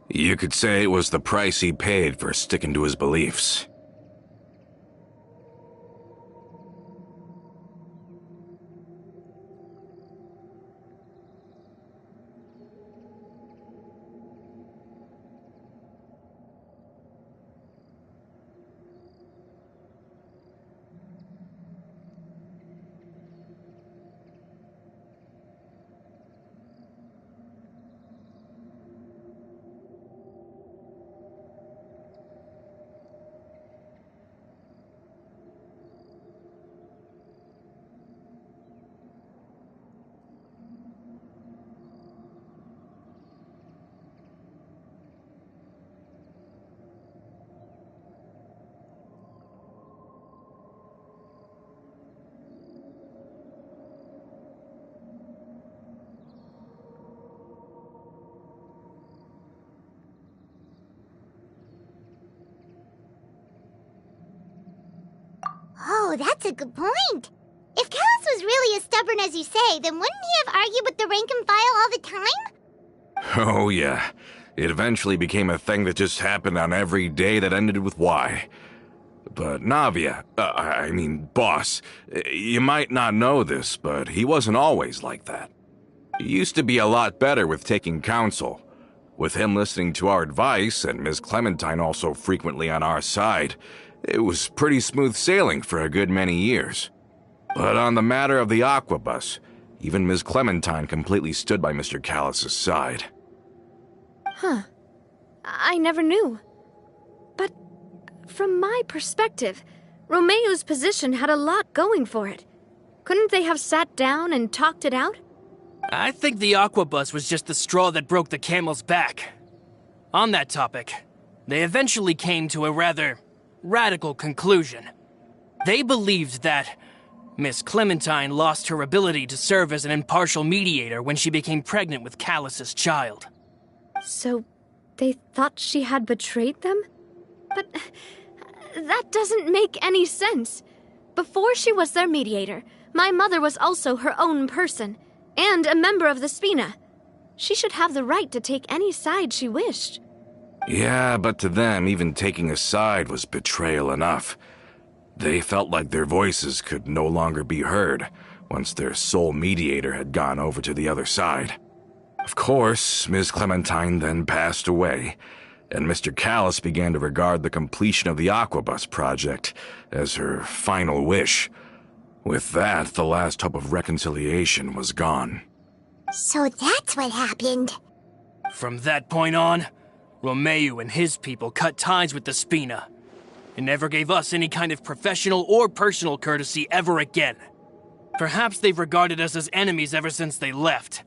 you could say it was the price he paid for sticking to his beliefs. Oh, that's a good point. If Callis was really as stubborn as you say, then wouldn't he have argued with the rank and file all the time? Oh yeah, it eventually became a thing that just happened on every day that ended with Y. But Navia, boss, you might not know this, but he wasn't always like that. He used to be a lot better with taking counsel. With him listening to our advice, and Ms. Clementine also frequently on our side, it was pretty smooth sailing for a good many years. But on the matter of the Aquabus, even Ms. Clementine completely stood by Mr. Callis' side. Huh. I never knew. But from my perspective, Romeu's position had a lot going for it. Couldn't they have sat down and talked it out? I think the Aquabus was just the straw that broke the camel's back. On that topic, they eventually came to a rather radical conclusion. They believed that Miss Clementine lost her ability to serve as an impartial mediator when she became pregnant with Callus's child. So they thought she had betrayed them? But that doesn't make any sense. Before she was their mediator, my mother was also her own person, and a member of the Spina. She should have the right to take any side she wished. Yeah, but to them, even taking a side was betrayal enough. They felt like their voices could no longer be heard once their sole mediator had gone over to the other side. Of course, Ms. Clementine then passed away, and Mr. Callis began to regard the completion of the Aquabus project as her final wish. With that, the last hope of reconciliation was gone. So that's what happened. From that point on, Romeu and his people cut ties with the Spina, and never gave us any kind of professional or personal courtesy ever again. Perhaps they've regarded us as enemies ever since they left.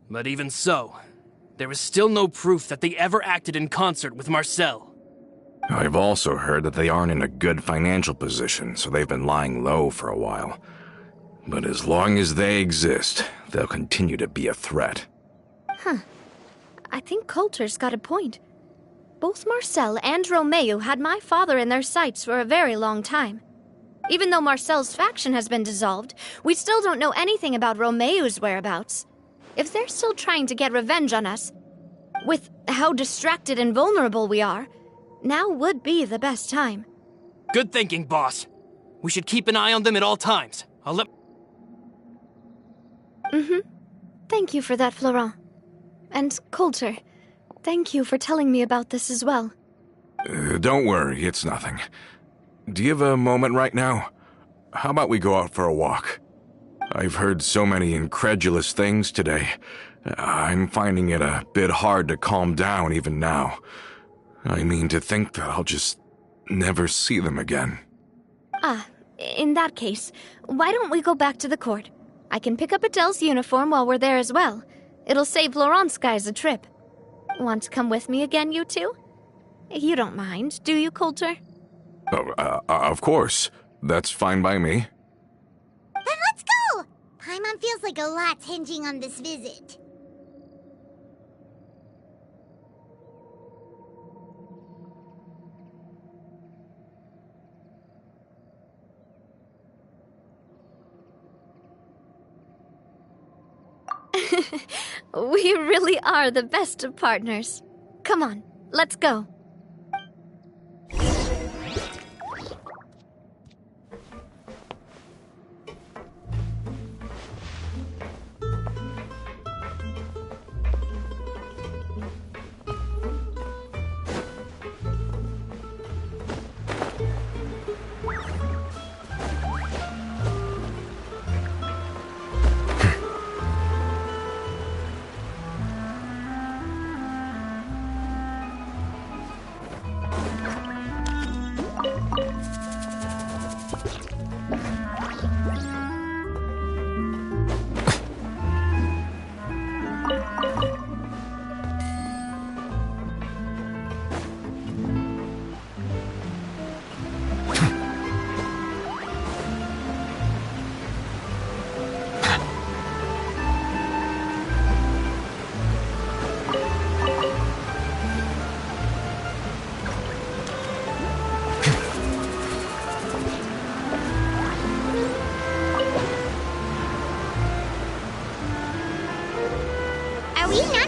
But even so, there is still no proof that they ever acted in concert with Marcel. I've also heard that they aren't in a good financial position, so they've been lying low for a while. But as long as they exist, they'll continue to be a threat. I think Coulter's got a point. Both Marcel and Romeu had my father in their sights for a very long time. Even though Marcel's faction has been dissolved, we still don't know anything about Romeu's whereabouts. If they're still trying to get revenge on us, with how distracted and vulnerable we are, now would be the best time. Good thinking, boss. We should keep an eye on them at all times. I'll let... Thank you for that, Florent. And Coulter, thank you for telling me about this as well. Don't worry, it's nothing. Do you have a moment right now? How about we go out for a walk? I've heard so many incredulous things today. I'm finding it a bit hard to calm down even now. I mean, to think that I'll just never see them again. In that case, why don't we go back to the court? I can pick up Adele's uniform while we're there as well. It'll save Laurent's guys a trip. Want to come with me again, you two? You don't mind, do you, Coulter? Of course. That's fine by me. Then let's go! Paimon feels like a lot's hinging on this visit. We really are the best of partners. Come on, let's go.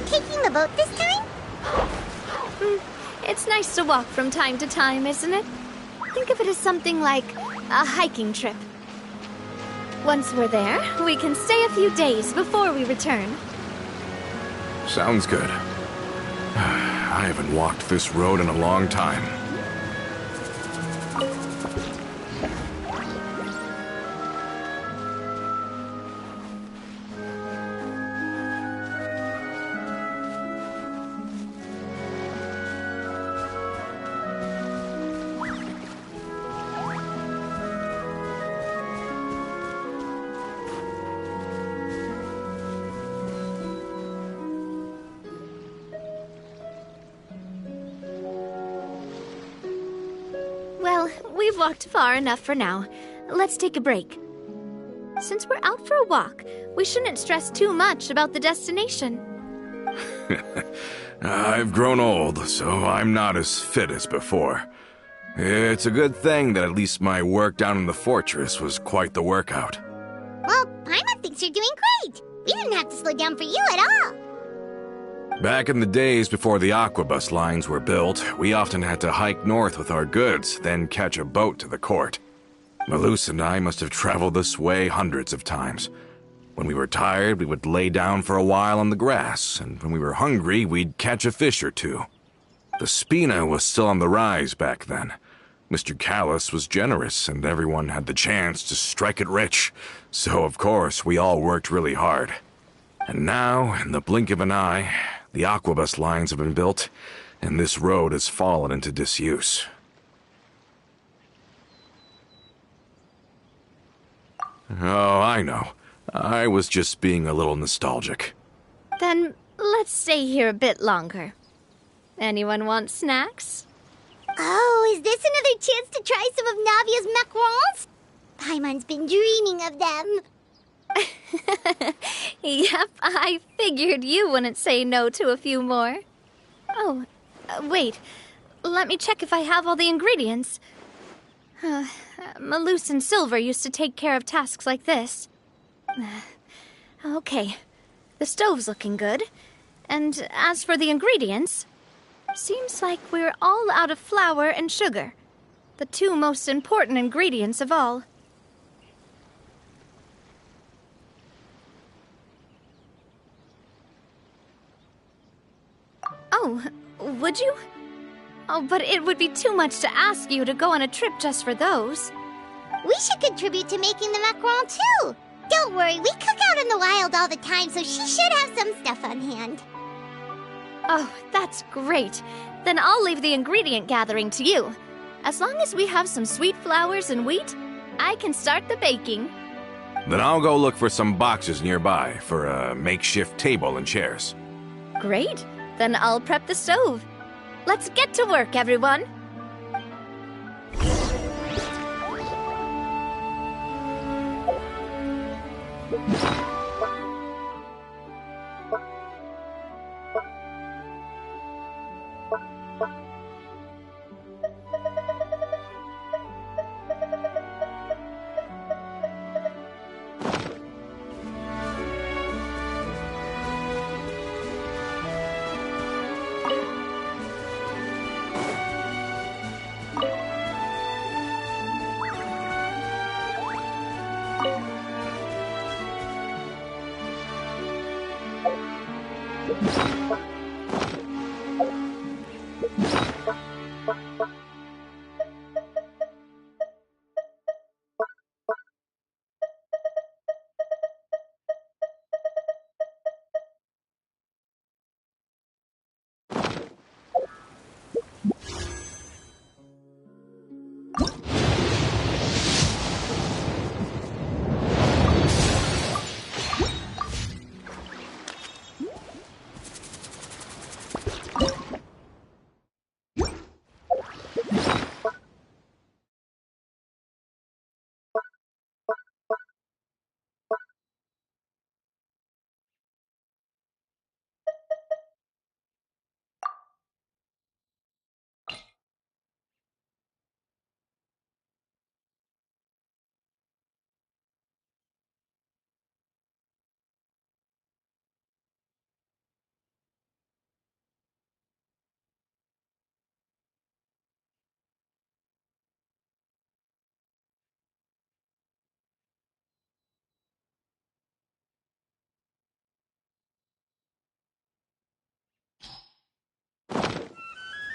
Taking the boat this time? It's nice to walk from time to time, isn't it? Think of it as something like a hiking trip. Once we're there, we can stay a few days before we return. Sounds good. I haven't walked this road in a long time. Well, we've walked far enough for now. Let's take a break. Since we're out for a walk, we shouldn't stress too much about the destination. I've grown old, so I'm not as fit as before. It's a good thing that at least my work down in the fortress was quite the workout. Well, Paimon thinks you're doing great. We didn't have to slow down for you at all. Back in the days before the Aquabus lines were built, we often had to hike north with our goods, then catch a boat to the court. Malus and I must have traveled this way hundreds of times. When we were tired, we would lay down for a while on the grass, and when we were hungry, we'd catch a fish or two. The Spina was still on the rise back then. Mr. Callus was generous, and everyone had the chance to strike it rich. So, of course, we all worked really hard. And now, in the blink of an eye, the aquabus lines have been built, and this road has fallen into disuse. Oh, I know. I was just being a little nostalgic. Then let's stay here a bit longer. Anyone want snacks? Oh, is this another chance to try some of Navia's macarons? Paimon's been dreaming of them. Yep, I figured you wouldn't say no to a few more. Oh, wait. Let me check if I have all the ingredients. Malus and Silver used to take care of tasks like this. Okay, the stove's looking good. And as for the ingredients, seems like we're all out of flour and sugar, the two most important ingredients of all. Oh, would you? Oh, but it would be too much to ask you to go on a trip just for those. We should contribute to making the macaron too. Don't worry, we cook out in the wild all the time, so she should have some stuff on hand. Oh, that's great. Then I'll leave the ingredient gathering to you. As long as we have some sweet flours and wheat, I can start the baking. Then I'll go look for some boxes nearby for a makeshift table and chairs. Great. Then I'll prep the stove. Let's get to work, everyone.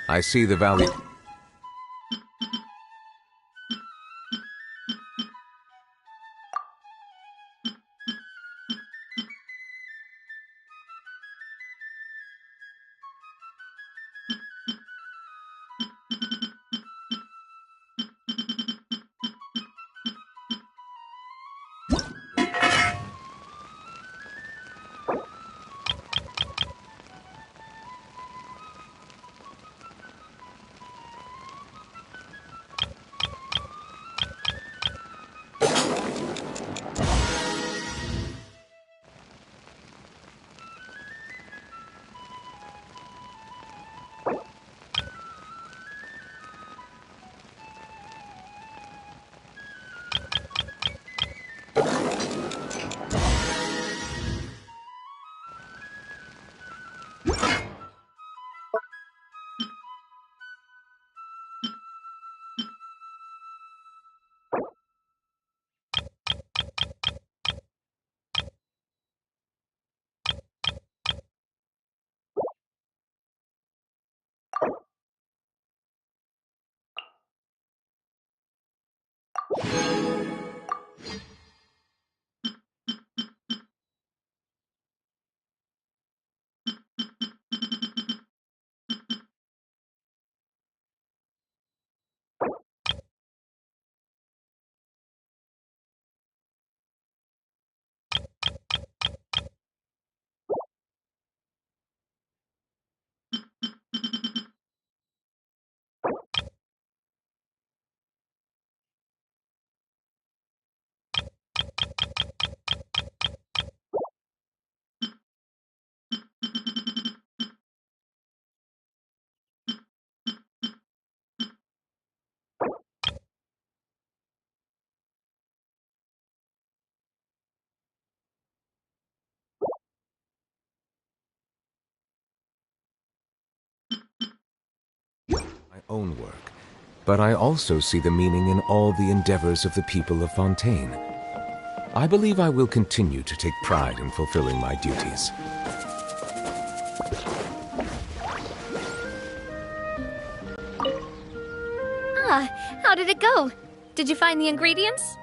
I see the valley. My own work, but I also see the meaning in all the endeavors of the people of Fontaine. I believe I will continue to take pride in fulfilling my duties. Ah, how did it go? Did you find the ingredients?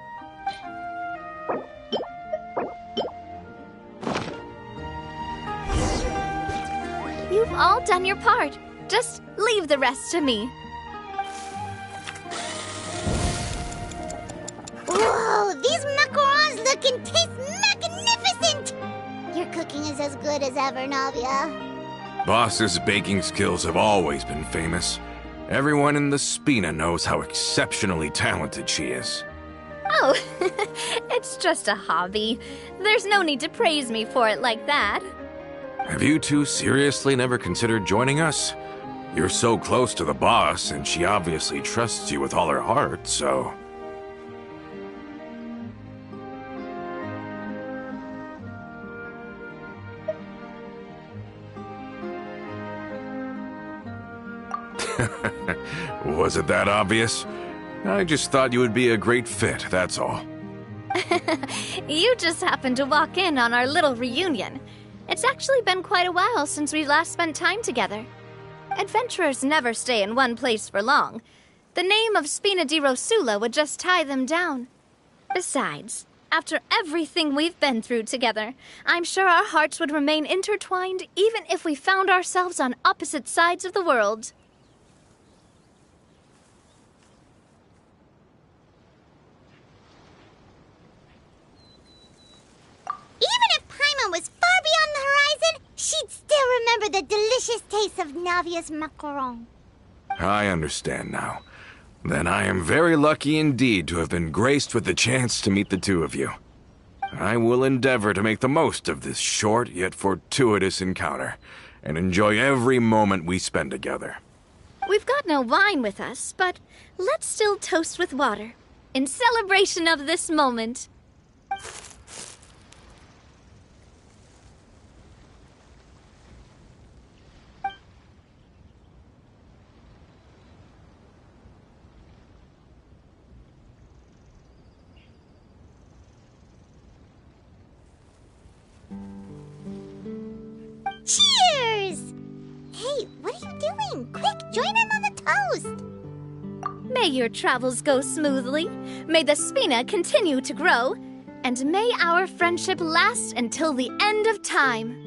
You've all done your part. Just leave the rest to me. Whoa, these macarons look and taste magnificent! Your cooking is as good as ever, Navia. Boss's baking skills have always been famous. Everyone in the Spina knows how exceptionally talented she is. Oh, it's just a hobby. There's no need to praise me for it like that. Have you two seriously never considered joining us? You're so close to the boss, and she obviously trusts you with all her heart, so... Was it that obvious? I just thought you would be a great fit, that's all. You just happened to walk in on our little reunion. It's actually been quite a while since we last spent time together. Adventurers never stay in one place for long. The name of Spina di Rosula would just tie them down. Besides, after everything we've been through together, I'm sure our hearts would remain intertwined even if we found ourselves on opposite sides of the world. Even if Paimon was far beyond the horizon, she'd still remember the delicious taste of Navia's macaron. I understand now. Then I am very lucky indeed to have been graced with the chance to meet the two of you. I will endeavor to make the most of this short yet fortuitous encounter, and enjoy every moment we spend together. We've got no wine with us, but let's still toast with water, in celebration of this moment. Cheers! Hey, what are you doing? Quick, join in on the toast! May your travels go smoothly, may the Spina continue to grow, and may our friendship last until the end of time.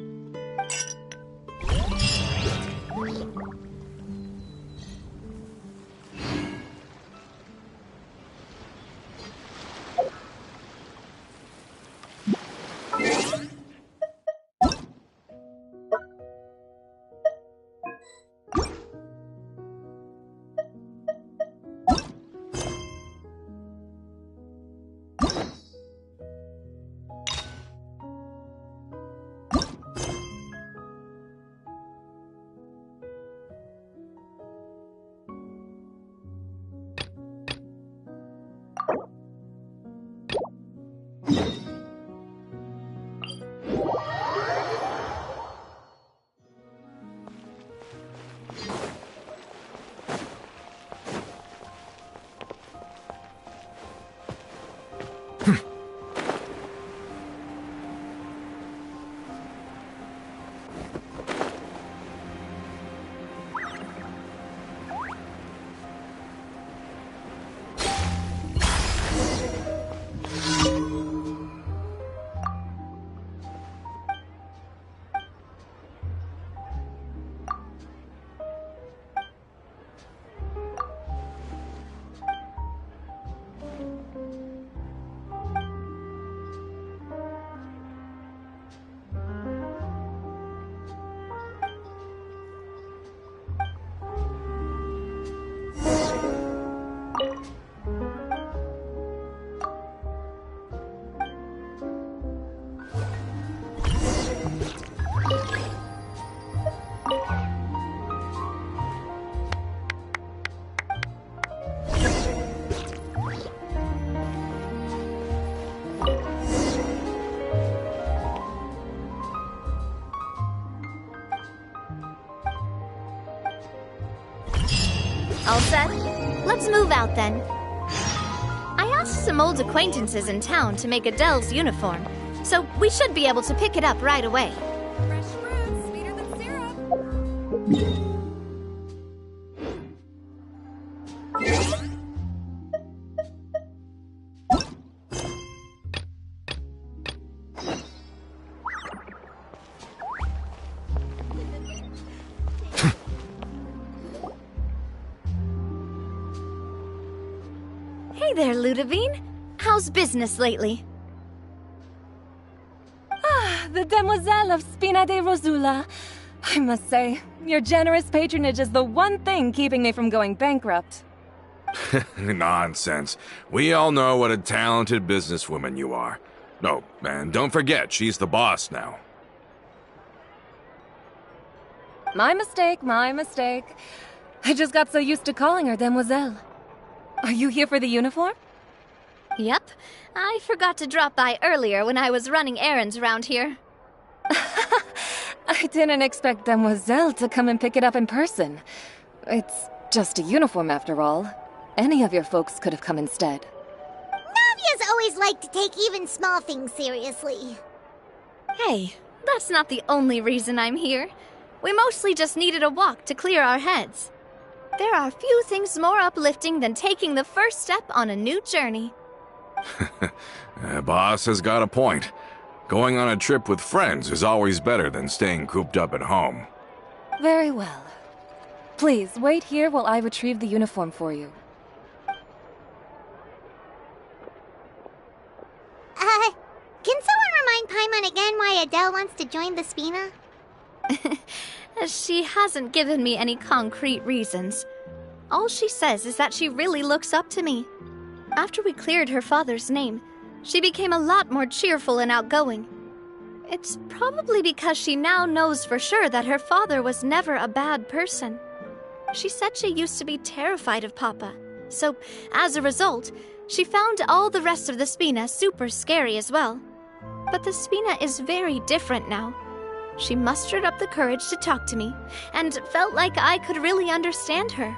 Let's move out then. I asked some old acquaintances in town to make Adele's uniform, so we should be able to pick it up right away. Fresh fruit, sweeter than syrup. Hey there, Ludovine. How's business lately? The Demoiselle of Spina de Rosula. I must say, your generous patronage is the one thing keeping me from going bankrupt. Nonsense. We all know what a talented businesswoman you are. No, and don't forget, she's the boss now. My mistake, my mistake. I just got so used to calling her Demoiselle. Are you here for the uniform? Yep. I forgot to drop by earlier when I was running errands around here. I didn't expect Demoiselle to come and pick it up in person. It's just a uniform after all. Any of your folks could have come instead. Navia's always liked to take even small things seriously. Hey, that's not the only reason I'm here. We mostly just needed a walk to clear our heads. There are few things more uplifting than taking the first step on a new journey. Boss has got a point. Going on a trip with friends is always better than staying cooped up at home. Very well. Please, wait here while I retrieve the uniform for you. Can someone remind Paimon again why Adele wants to join the Spina? She hasn't given me any concrete reasons. All she says is that she really looks up to me. After we cleared her father's name, she became a lot more cheerful and outgoing. It's probably because she now knows for sure that her father was never a bad person. She said she used to be terrified of Papa, so as a result, she found all the rest of the Spina super scary as well. But the Spina is very different now. She mustered up the courage to talk to me, and felt like I could really understand her.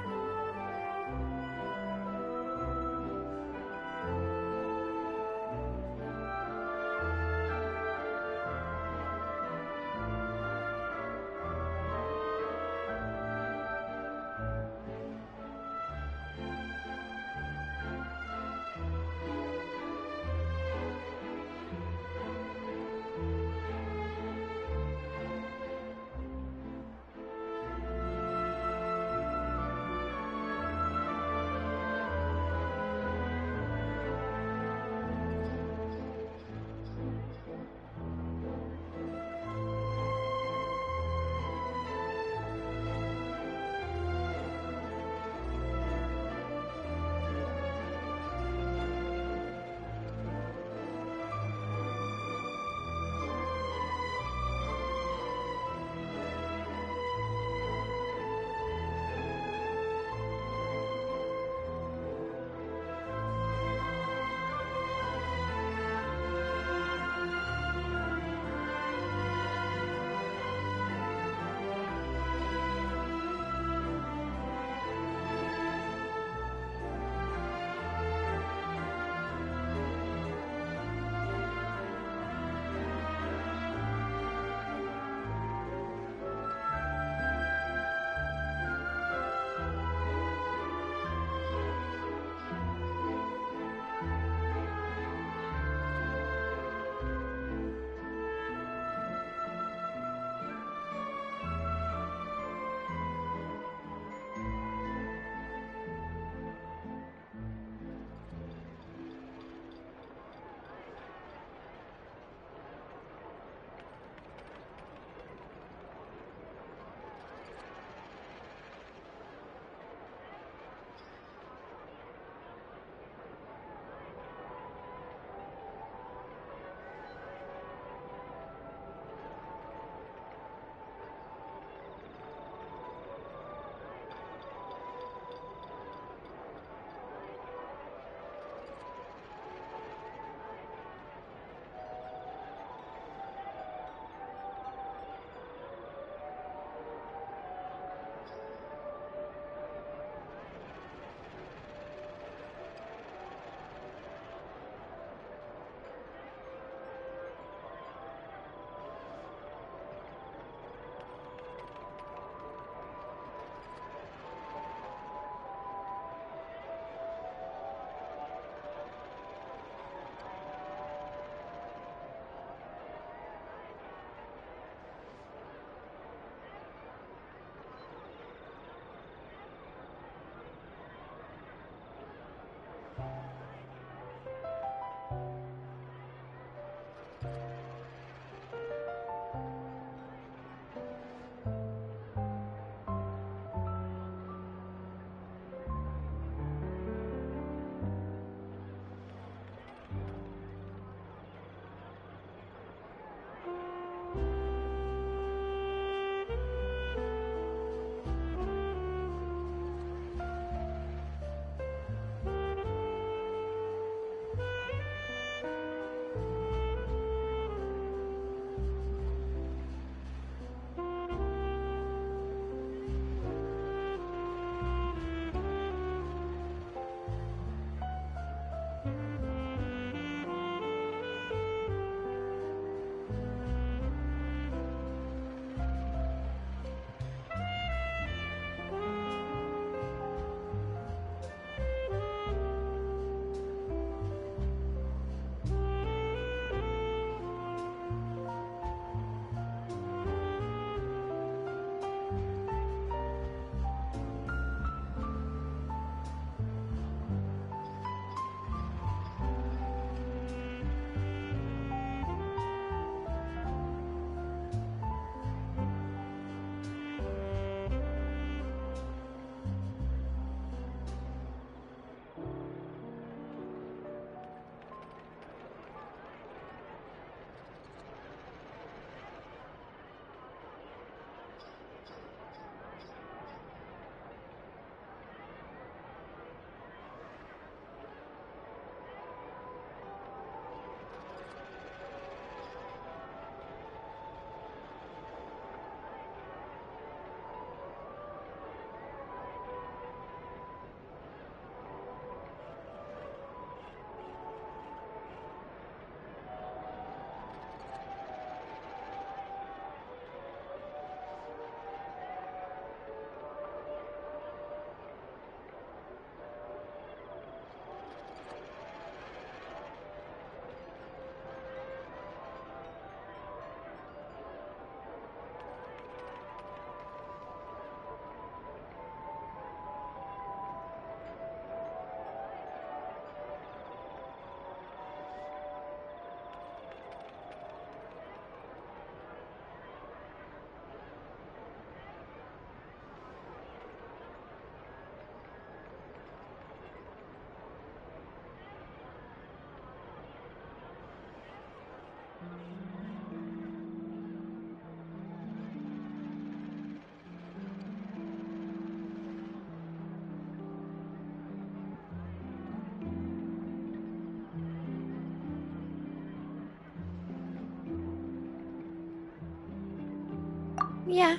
Yeah,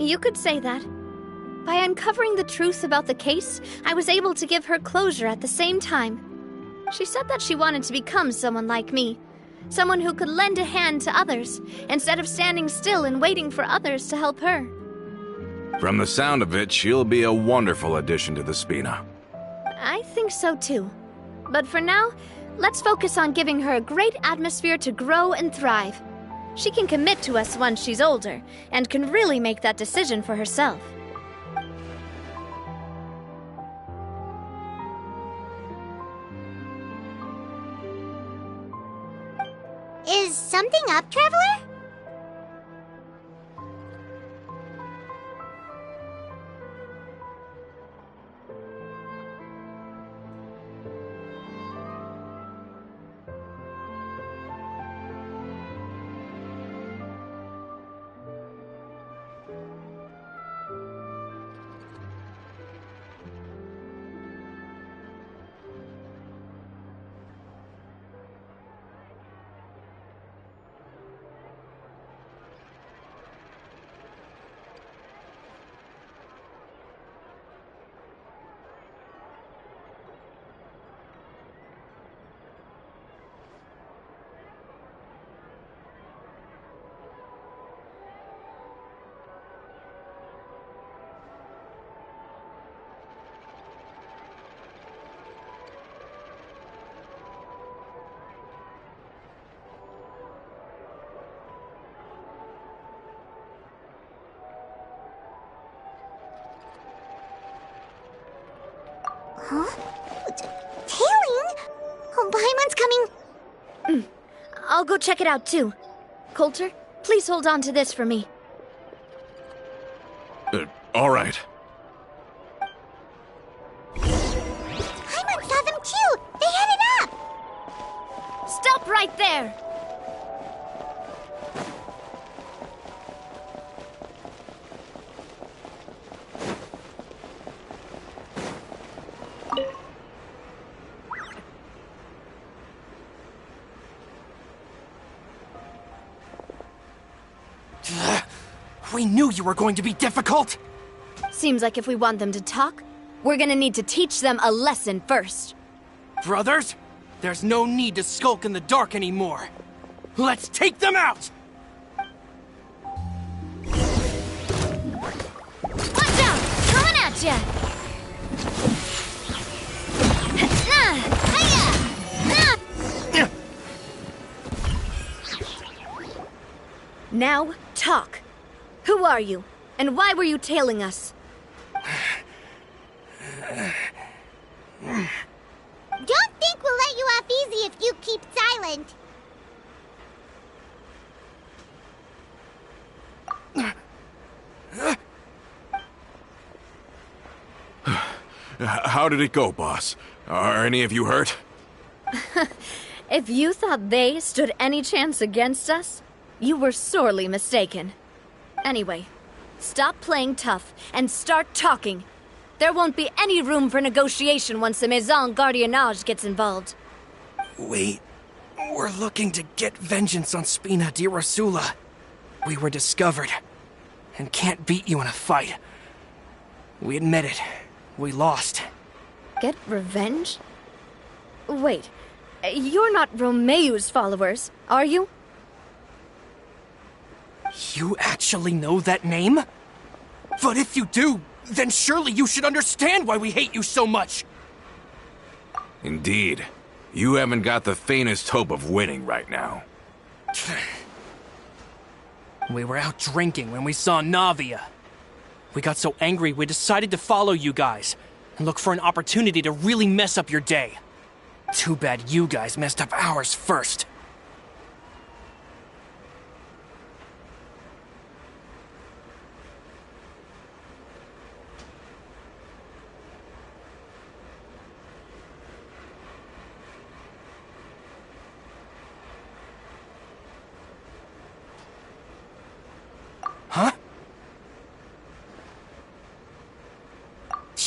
you could say that. By uncovering the truth about the case, I was able to give her closure at the same time. She said that she wanted to become someone like me. Someone who could lend a hand to others, instead of standing still and waiting for others to help her. From the sound of it, she'll be a wonderful addition to the Spina. I think so too. But for now, let's focus on giving her a great atmosphere to grow and thrive. She can commit to us once she's older, and can really make that decision for herself. Is something up, Traveler? Huh? Tailing? Oh, Paimon's coming. I'll go check it out too. Coulter, please hold on to this for me. All right. Paimon saw them too! They headed up! Stop right there! We knew you were going to be difficult! Seems like if we want them to talk, we're gonna need to teach them a lesson first. Brothers, there's no need to skulk in the dark anymore. Let's take them out! Watch out! Coming at ya! Now, talk. Who are you? And why were you tailing us? Don't think we'll let you off easy if you keep silent. How did it go, boss? Are any of you hurt? If you thought they stood any chance against us, you were sorely mistaken. Anyway, stop playing tough and start talking. There won't be any room for negotiation once the Maison Gardiennage gets involved. We're looking to get vengeance on Spina di Rosula. We were discovered, and can't beat you in a fight. We admit it. We lost. Get revenge? Wait, you're not Romeu's followers, are you? You actually know that name? But if you do, then surely you should understand why we hate you so much! Indeed. You haven't got the faintest hope of winning right now. We were out drinking when we saw Navia. We got so angry we decided to follow you guys and look for an opportunity to really mess up your day. Too bad you guys messed up ours first. Huh?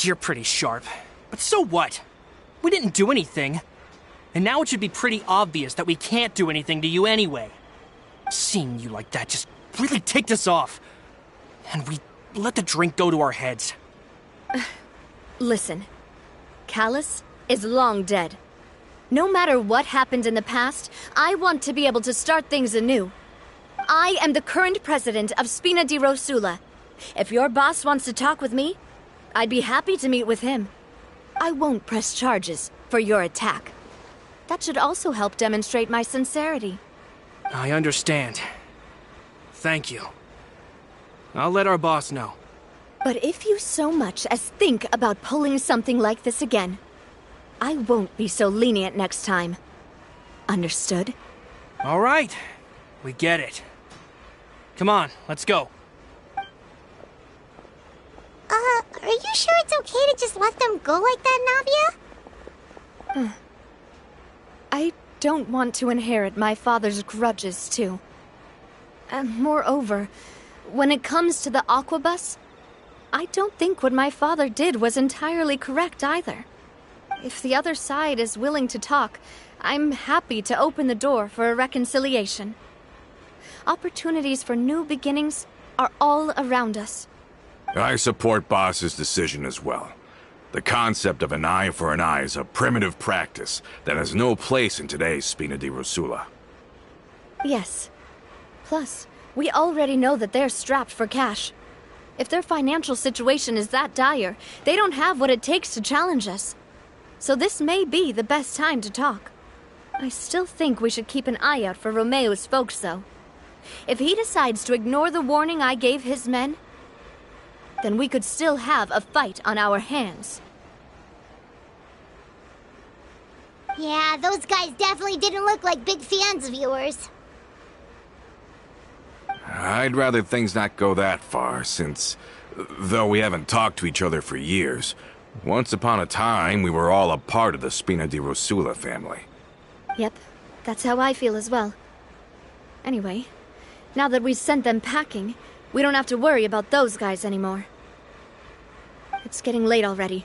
You're pretty sharp. But so what? We didn't do anything. And now it should be pretty obvious that we can't do anything to you anyway. Seeing you like that just really ticked us off. and we let the drink go to our heads. Listen, Callus is long dead. No matter what happened in the past, I want to be able to start things anew. I am the current president of Spina di Rosula. If your boss wants to talk with me, I'd be happy to meet with him. I won't press charges for your attack. That should also help demonstrate my sincerity. I understand. Thank you. I'll let our boss know. But if you so much as think about pulling something like this again, I won't be so lenient next time. Understood? All right. We get it. Come on, let's go. Are you sure it's okay to just let them go like that, Navia? I don't want to inherit my father's grudges, too. And moreover, when it comes to the Aquabus, I don't think what my father did was entirely correct either. If the other side is willing to talk, I'm happy to open the door for a reconciliation. Opportunities for new beginnings are all around us. I support Boss's decision as well. The concept of an eye for an eye is a primitive practice that has no place in today's Spina di Rosula. Yes. Plus, we already know that they're strapped for cash. If their financial situation is that dire, they don't have what it takes to challenge us. So this may be the best time to talk. I still think we should keep an eye out for Romeo's folks, though. If he decides to ignore the warning I gave his men, then we could still have a fight on our hands. Yeah, those guys definitely didn't look like big fans of yours. I'd rather things not go that far, since, though we haven't talked to each other for years, once upon a time we were all a part of the Spina di Rosula family. Yep, that's how I feel as well. Anyway, now that we've sent them packing, we don't have to worry about those guys anymore. It's getting late already,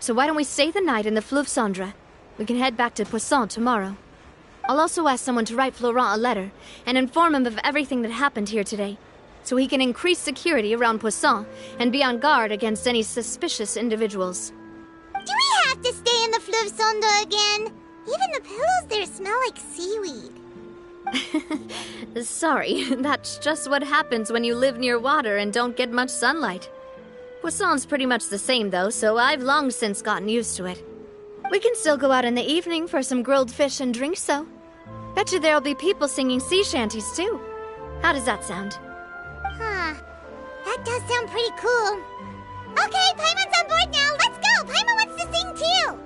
so why don't we stay the night in the Fleuve Cendre? We can head back to Poisson tomorrow. I'll also ask someone to write Florent a letter and inform him of everything that happened here today, so he can increase security around Poisson and be on guard against any suspicious individuals. Do we have to stay in the Fleuve Cendre again? Even the pillows there smell like seaweed. Sorry, that's just what happens when you live near water and don't get much sunlight. Poisson's pretty much the same though, so I've long since gotten used to it. We can still go out in the evening for some grilled fish and drinks, though. Bet you there'll be people singing sea shanties, too. How does that sound? Huh. That does sound pretty cool. Okay, Paimon's on board now. Let's go. Paimon wants to sing too.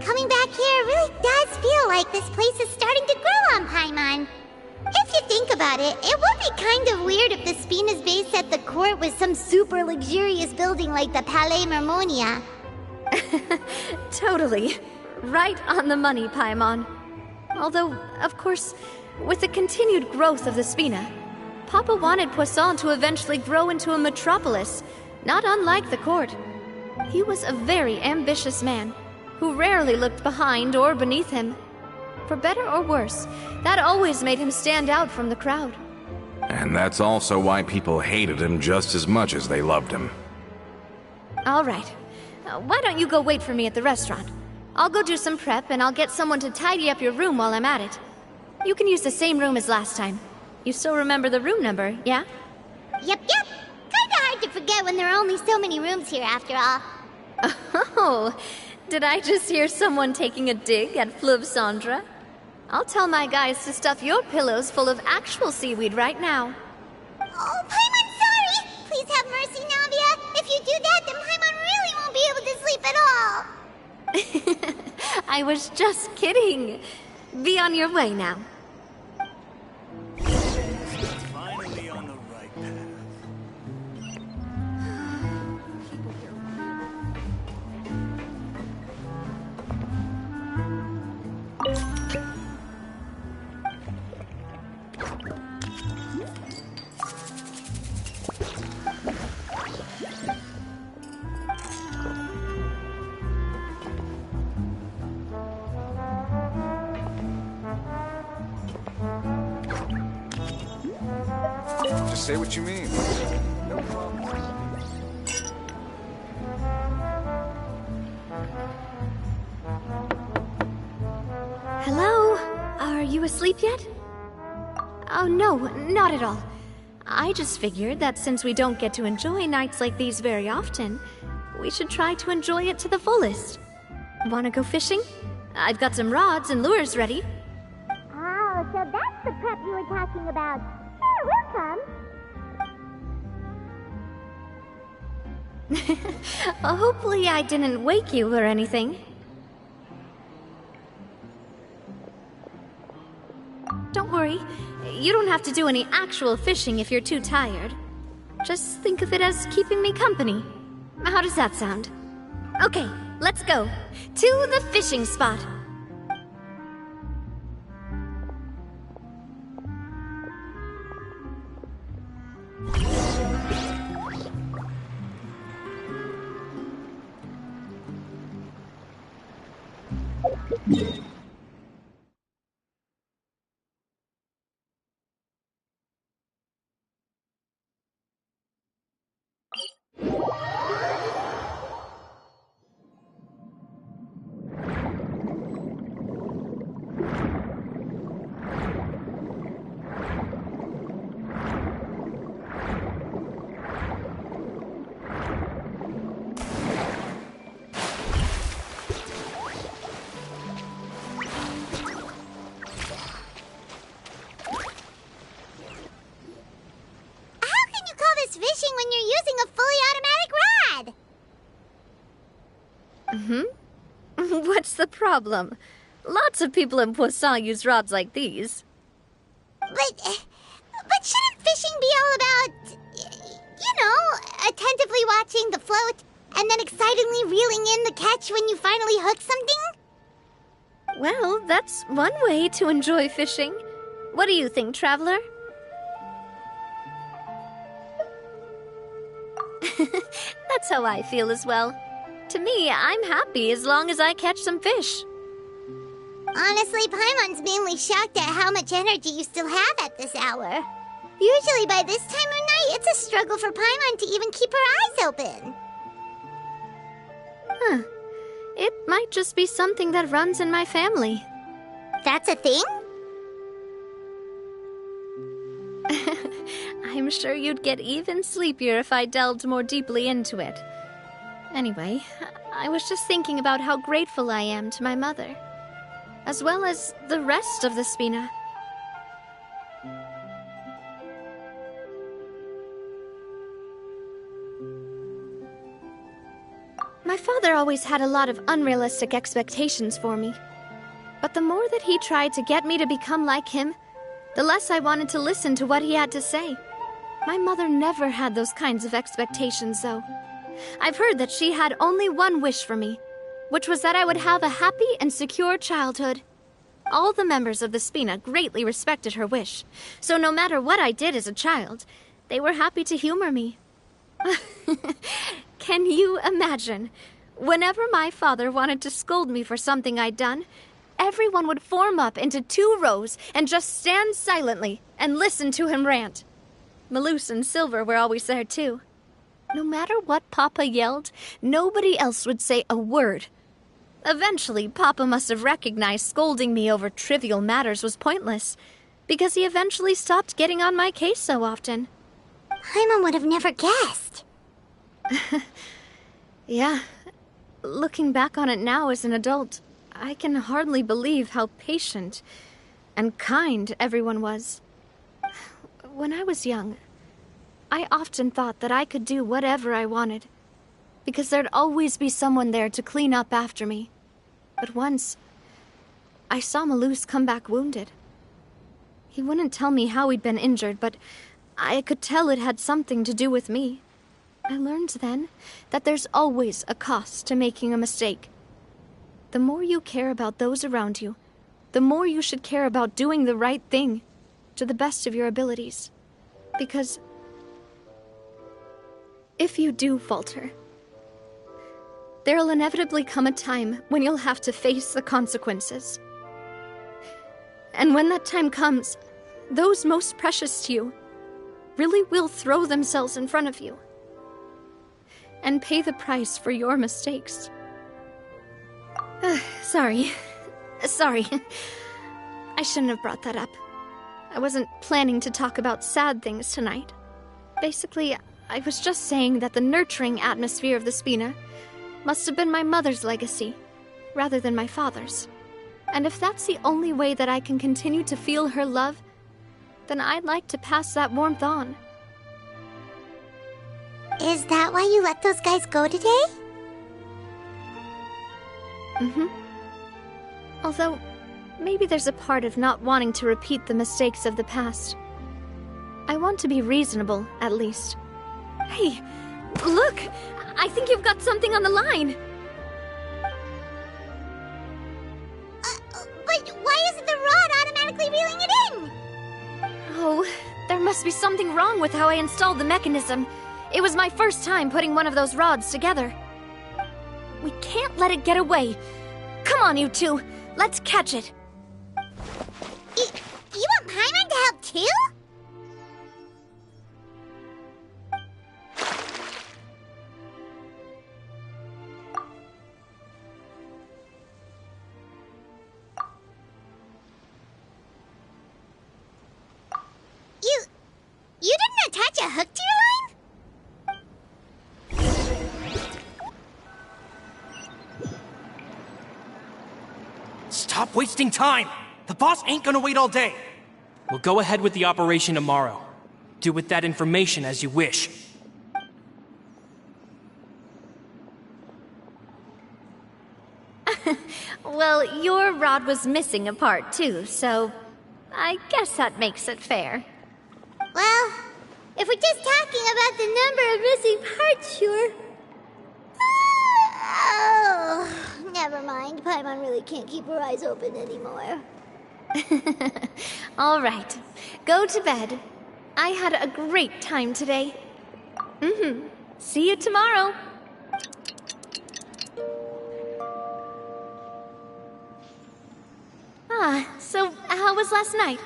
Coming back here really does feel like this place is starting to grow on Paimon. If you think about it, it would be kind of weird if the Spina's base at the court was some super luxurious building like the Palais Mermonia. Totally. Right on the money, Paimon. Although, of course, with the continued growth of the Spina, Papa wanted Poisson to eventually grow into a metropolis, not unlike the court. He was a very ambitious man, who rarely looked behind or beneath him. For better or worse, that always made him stand out from the crowd. And that's also why people hated him just as much as they loved him. All right. Why don't you go wait for me at the restaurant? I'll go do some prep, and I'll get someone to tidy up your room while I'm at it. You can use the same room as last time. You still remember the room number, yeah? Yep. Kinda hard to forget when there are only so many rooms here after all. Oh, did I just hear someone taking a dig at Fleuve Cendre? I'll tell my guys to stuff your pillows full of actual seaweed right now. Oh, Paimon, sorry! Please have mercy, Navia. If you do that, then Paimon really won't be able to sleep at all. I was just kidding. Be on your way now. Finally on the right path. Just say what you mean. Hello? Are you asleep yet? Oh, no, not at all. I just figured that since we don't get to enjoy nights like these very often, we should try to enjoy it to the fullest. Wanna go fishing? I've got some rods and lures ready. Oh, so that's the prep you were talking about. Sure, we'll come. Hopefully I didn't wake you or anything. Don't worry. You don't have to do any actual fishing if you're too tired. Just think of it as keeping me company. How does that sound? Okay, let's go. To the fishing spot. Fishing when you're using a fully automatic rod. What's the problem? Lots of people in Poisson use rods like these. But shouldn't fishing be all about, attentively watching the float and then excitedly reeling in the catch when you finally hook something? Well, that's one way to enjoy fishing. What do you think, Traveler? That's how I feel as well. To me, I'm happy as long as I catch some fish. Honestly, Paimon's mainly shocked at how much energy you still have at this hour. Usually by this time of night, it's a struggle for Paimon to even keep her eyes open. Huh. It might just be something that runs in my family. That's a thing? I'm sure you'd get even sleepier if I delved more deeply into it. Anyway, I was just thinking about how grateful I am to my mother, as well as the rest of the Spina. My father always had a lot of unrealistic expectations for me. But the more that he tried to get me to become like him, the less I wanted to listen to what he had to say. My mother never had those kinds of expectations, though. I've heard that she had only one wish for me, which was that I would have a happy and secure childhood. All the members of the Spina greatly respected her wish, so no matter what I did as a child, they were happy to humor me. Can you imagine? Whenever my father wanted to scold me for something I'd done, everyone would form up into 2 rows and just stand silently and listen to him rant. Maloose and Silver were always there, too. No matter what Papa yelled, nobody else would say a word. Eventually, Papa must have recognized scolding me over trivial matters was pointless, because he eventually stopped getting on my case so often. Paimon would have never guessed. Yeah. Looking back on it now as an adult, I can hardly believe how patient and kind everyone was. When I was young, I often thought that I could do whatever I wanted, because there'd always be someone there to clean up after me. But once, I saw Maloose come back wounded. He wouldn't tell me how he'd been injured, but I could tell it had something to do with me. I learned then that there's always a cost to making a mistake. The more you care about those around you, the more you should care about doing the right thing, to the best of your abilities. Because if you do falter, there'll inevitably come a time when you'll have to face the consequences. And when that time comes, those most precious to you really will throw themselves in front of you and pay the price for your mistakes. Sorry. I shouldn't have brought that up. I wasn't planning to talk about sad things tonight. Basically, I was just saying that the nurturing atmosphere of the Spina must have been my mother's legacy, rather than my father's. And if that's the only way that I can continue to feel her love, then I'd like to pass that warmth on. Is that why you let those guys go today? Mm-hmm. Although, maybe there's a part of not wanting to repeat the mistakes of the past. I want to be reasonable, at least. Hey, look! I think you've got something on the line! But why isn't the rod automatically reeling it in? Oh, there must be something wrong with how I installed the mechanism. It was my first time putting one of those rods together. We can't let it get away. Come on, you two. Let's catch it. You want Paimon to help too? You didn't attach a hook to your line? Stop wasting time! The boss ain't gonna wait all day. We'll go ahead with the operation tomorrow. Do with that information as you wish. Well, your rod was missing a part too, so I guess that makes it fair. Well, if we're just talking about the number of missing parts, sure. Oh, never mind. Paimon really can't keep her eyes open anymore. All right, go to bed. I had a great time today. See you tomorrow. So how was last night?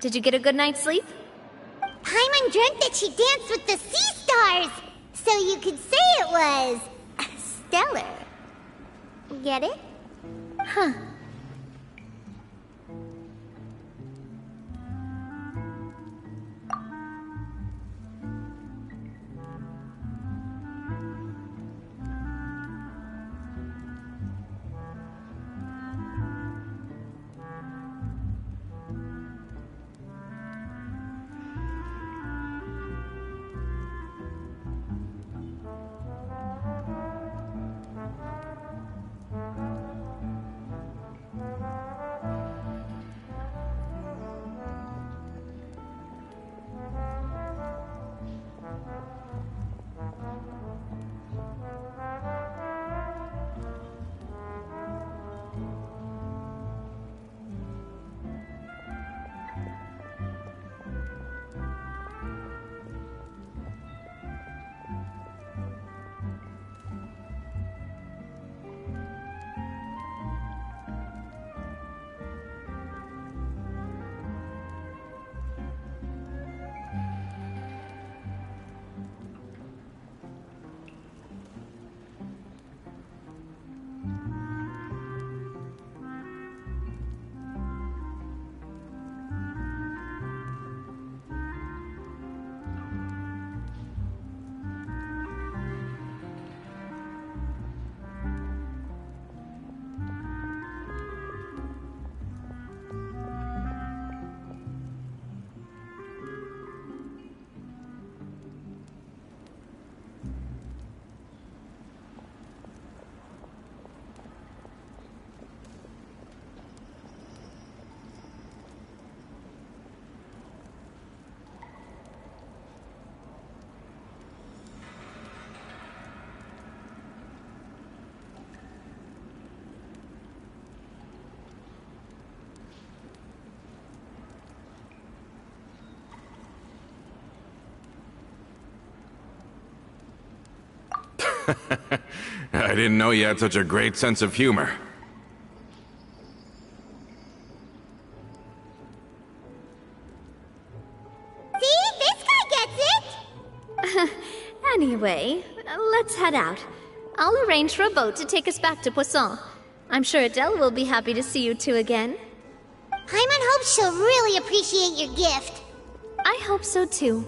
Did you get a good night's sleep? Paimon dreamt that she danced with the sea stars, so you could say it was stellar. Get it? Huh. I didn't know you had such a great sense of humor. See? This guy gets it! Anyway, let's head out. I'll arrange for a boat to take us back to Poisson. I'm sure Adele will be happy to see you two again. Paimon hopes she'll really appreciate your gift. I hope so too.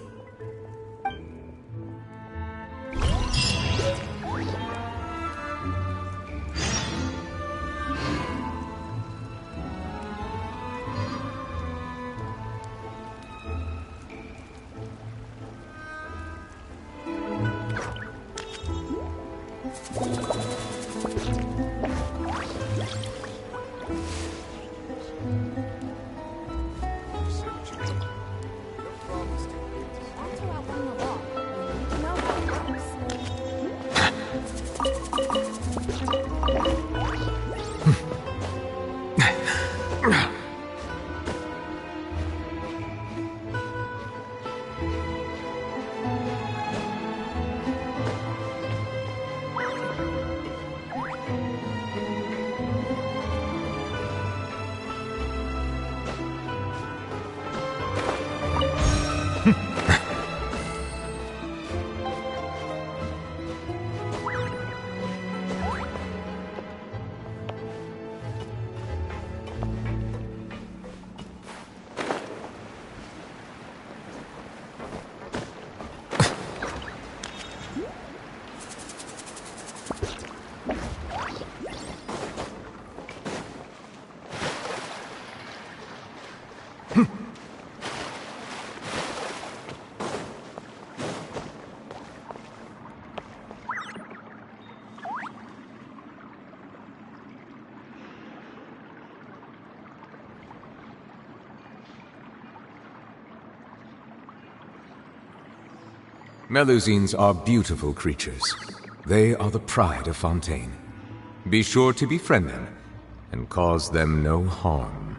Melusines are beautiful creatures. They are the pride of Fontaine. Be sure to befriend them and cause them no harm.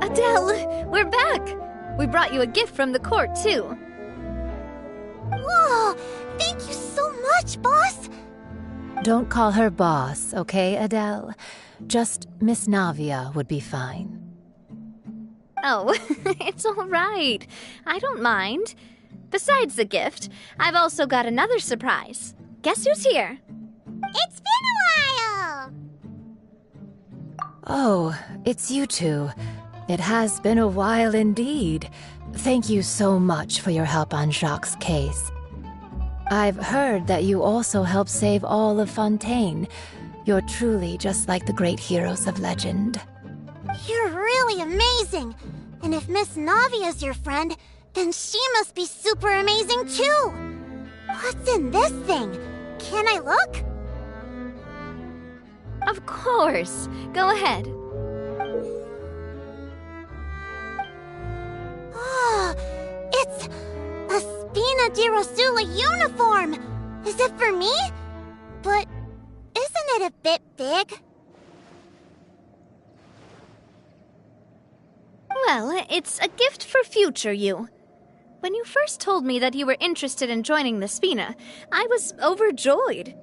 Adele, we're back! We brought you a gift from the court, too. Whoa! Thank you so much, boss! Don't call her boss, okay, Adele? Just Miss Navia would be fine. Oh, it's all right. I don't mind. Besides the gift, I've also got another surprise. Guess who's here? It's been a while! Oh, it's you two. It has been a while indeed. Thank you so much for your help on Jacques' case. I've heard that you also helped save all of Fontaine. You're truly just like the great heroes of legend. You're really amazing! And if Miss Navia's your friend, then she must be super amazing too! What's in this thing? Can I look? Of course. Go ahead. Oh, it's a Spina di Rosula uniform! Is it for me? But isn't it a bit big? Well, it's a gift for future you. When you first told me that you were interested in joining the Spina, I was overjoyed.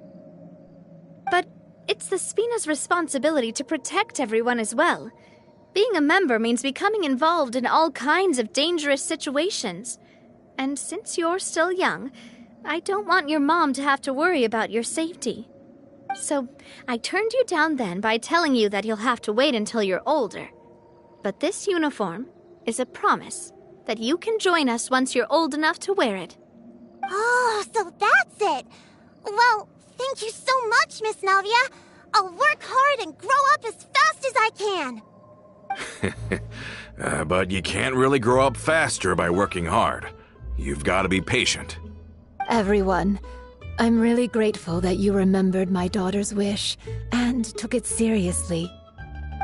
But it's the Spina's responsibility to protect everyone as well. Being a member means becoming involved in all kinds of dangerous situations. And since you're still young, I don't want your mom to have to worry about your safety. So I turned you down then by telling you that you'll have to wait until you're older. But this uniform is a promise that you can join us once you're old enough to wear it. Oh, so that's it! Well, thank you so much, Miss Navia. I'll work hard and grow up as fast as I can. But you can't really grow up faster by working hard. You've got to be patient. Everyone, I'm really grateful that you remembered my daughter's wish and took it seriously.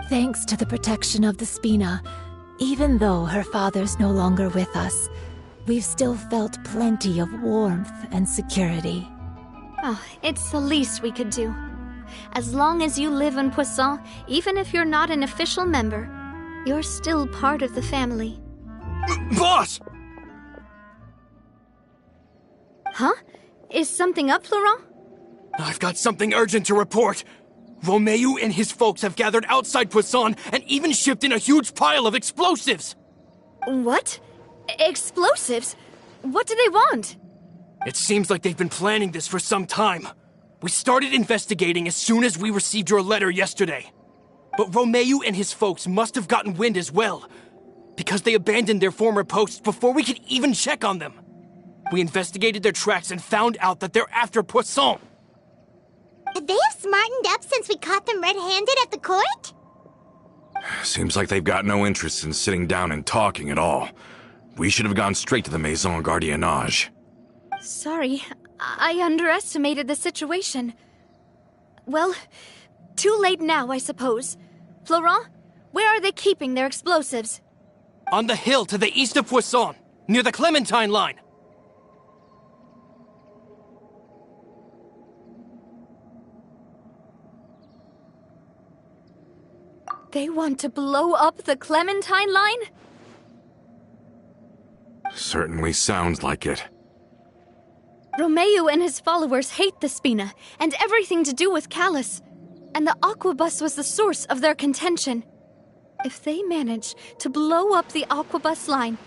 Thanks to the protection of the Spina, even though her father's no longer with us, we've still felt plenty of warmth and security. Oh, it's the least we could do. As long as you live in Poisson, even if you're not an official member, you're still part of the family. Boss! Huh? Is something up, Florent? I've got something urgent to report. Romeu and his folks have gathered outside Poisson and even shipped in a huge pile of explosives. What? Explosives? What do they want? It seems like they've been planning this for some time. We started investigating as soon as we received your letter yesterday. But Romeu and his folks must have gotten wind as well, because they abandoned their former posts before we could even check on them. We investigated their tracks and found out that they're after Poisson. They have smartened up since we caught them red-handed at the court? Seems like they've got no interest in sitting down and talking at all. We should have gone straight to the Maison Gardiennage. Sorry, I underestimated the situation. Well, too late now, I suppose. Florent, where are they keeping their explosives? On the hill to the east of Poisson, near the Clementine line. They want to blow up the Clementine line? Certainly sounds like it. Romeu and his followers hate the Spina and everything to do with Callus. And the Aquabus was the source of their contention. If they manage to blow up the Aquabus line,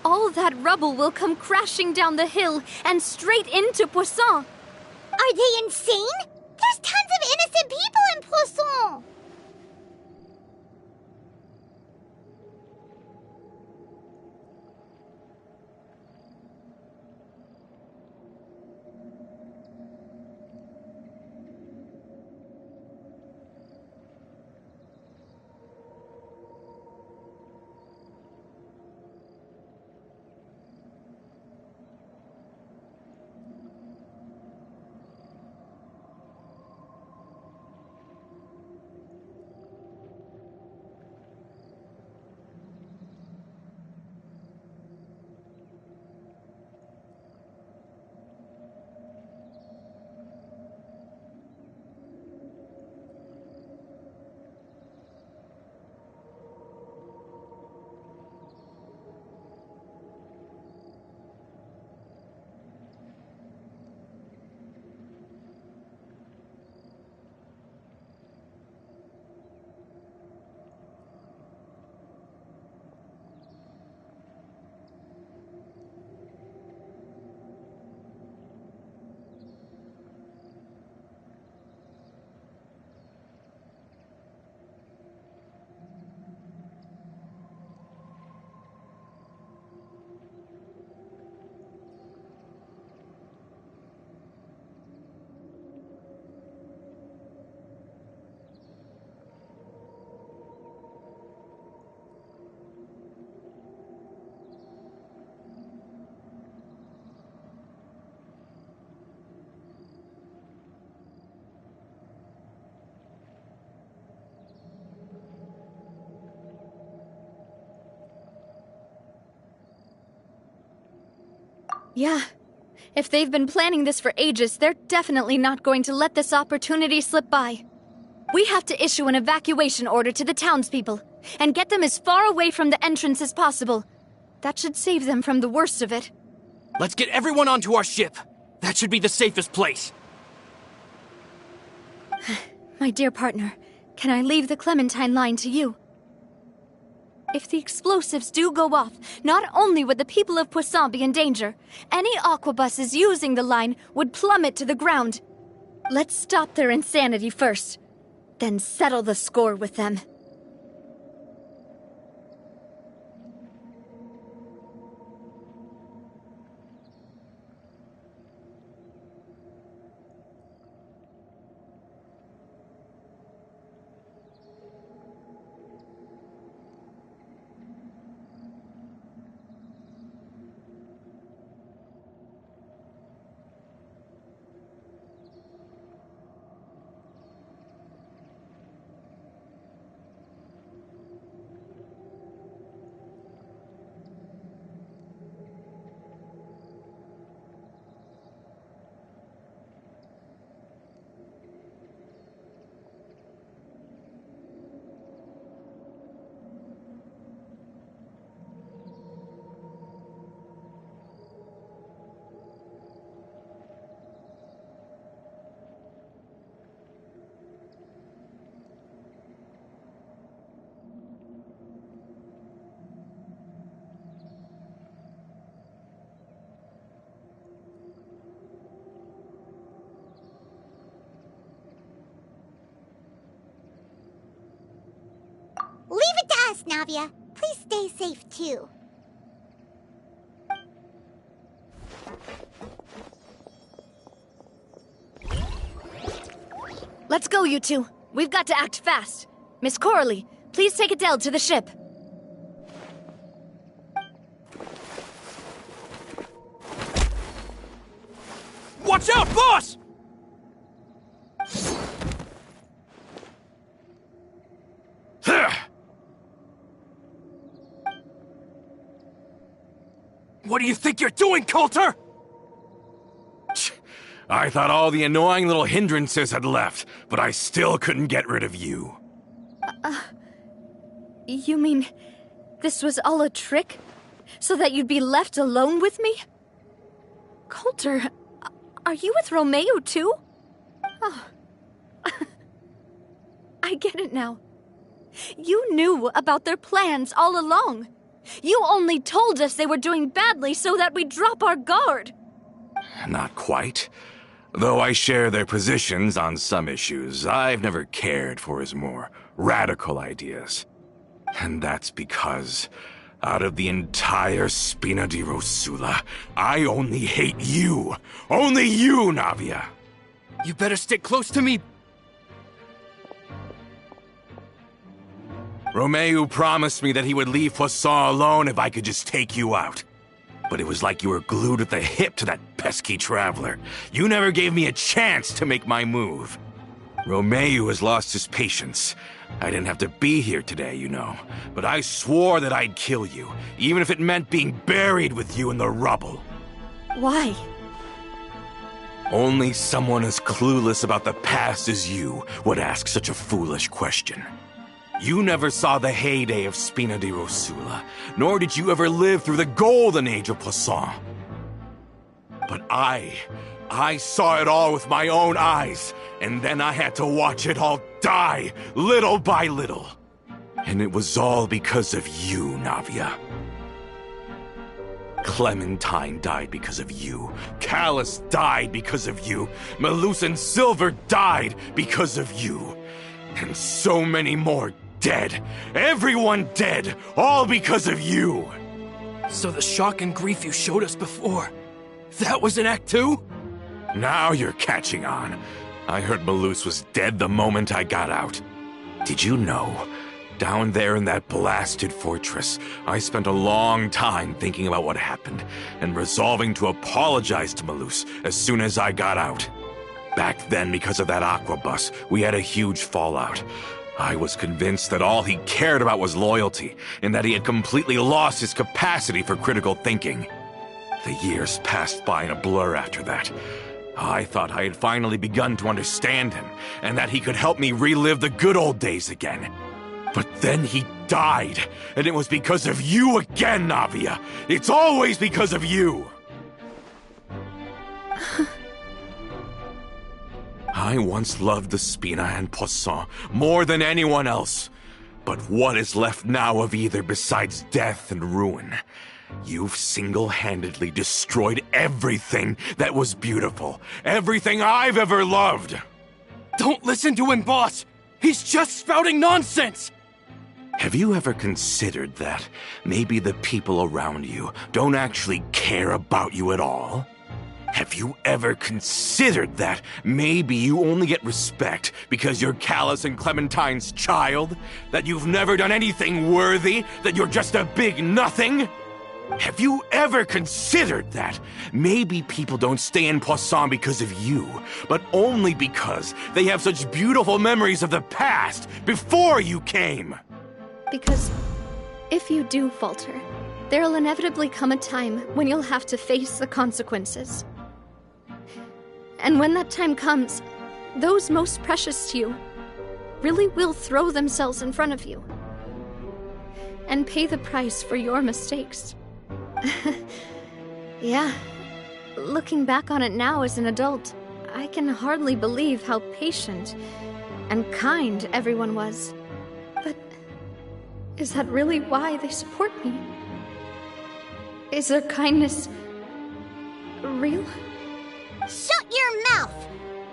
all that rubble will come crashing down the hill and straight into Poisson. Are they insane? There's tons of innocent people in Poisson! Yeah. If they've been planning this for ages, they're definitely not going to let this opportunity slip by. We have to issue an evacuation order to the townspeople, and get them as far away from the entrance as possible. That should save them from the worst of it. Let's get everyone onto our ship. That should be the safest place. My dear partner, can I leave the Clementine line to you? If the explosives do go off, not only would the people of Poisson be in danger, any aquabuses using the line would plummet to the ground. Let's stop their insanity first, then settle the score with them. Leave it to us, Navia. Please stay safe, too. Let's go, you two. We've got to act fast. Miss Coralie, please take Adele to the ship. Watch out, boss! What do you think you're doing, Coulter? I thought all the annoying little hindrances had left, but I still couldn't get rid of you. You mean this was all a trick? So that you'd be left alone with me? Coulter, are you with Romeo too? Oh. I get it now. You knew about their plans all along. You only told us they were doing badly so that we'd drop our guard. Not quite. Though I share their positions on some issues, I've never cared for his more radical ideas. And that's because, out of the entire Spina di Rosula, I only hate you. Only you, Navia. You better stick close to me. Romeo promised me that he would leave Poisson alone if I could just take you out. But it was like you were glued at the hip to that pesky traveler. You never gave me a chance to make my move. Romeo has lost his patience. I didn't have to be here today, you know. But I swore that I'd kill you, even if it meant being buried with you in the rubble. Why? Only someone as clueless about the past as you would ask such a foolish question. You never saw the heyday of Spina di Rosula, nor did you ever live through the golden age of Poisson. But I saw it all with my own eyes, and then I had to watch it all die, little by little. And it was all because of you, Navia. Clementine died because of you. Callus died because of you. Malus and Silver died because of you. And so many more dead. Everyone dead. All because of you. So the shock and grief you showed us before, that was in Act 2? Now you're catching on. I heard Malus was dead the moment I got out. Did you know? Down there in that blasted fortress, I spent a long time thinking about what happened, and resolving to apologize to Malus as soon as I got out. Back then, because of that aquabus, we had a huge fallout. I was convinced that all he cared about was loyalty, and that he had completely lost his capacity for critical thinking. The years passed by in a blur after that. I thought I had finally begun to understand him, and that he could help me relive the good old days again. But then he died, and it was because of you again, Navia! It's always because of you! I once loved the Spina and Poisson more than anyone else. But what is left now of either besides death and ruin? You've single-handedly destroyed everything that was beautiful. Everything I've ever loved! Don't listen to him, boss! He's just spouting nonsense! Have you ever considered that maybe the people around you don't actually care about you at all? Have you ever considered that maybe you only get respect because you're Callus and Clementine's child? That you've never done anything worthy? That you're just a big nothing? Have you ever considered that maybe people don't stay in Poisson because of you, but only because they have such beautiful memories of the past before you came? Because if you do falter, there'll inevitably come a time when you'll have to face the consequences. And when that time comes, those most precious to you really will throw themselves in front of you and pay the price for your mistakes. Yeah, looking back on it now as an adult, I can hardly believe how patient and kind everyone was. But is that really why they support me? Is their kindness real? Shut your mouth!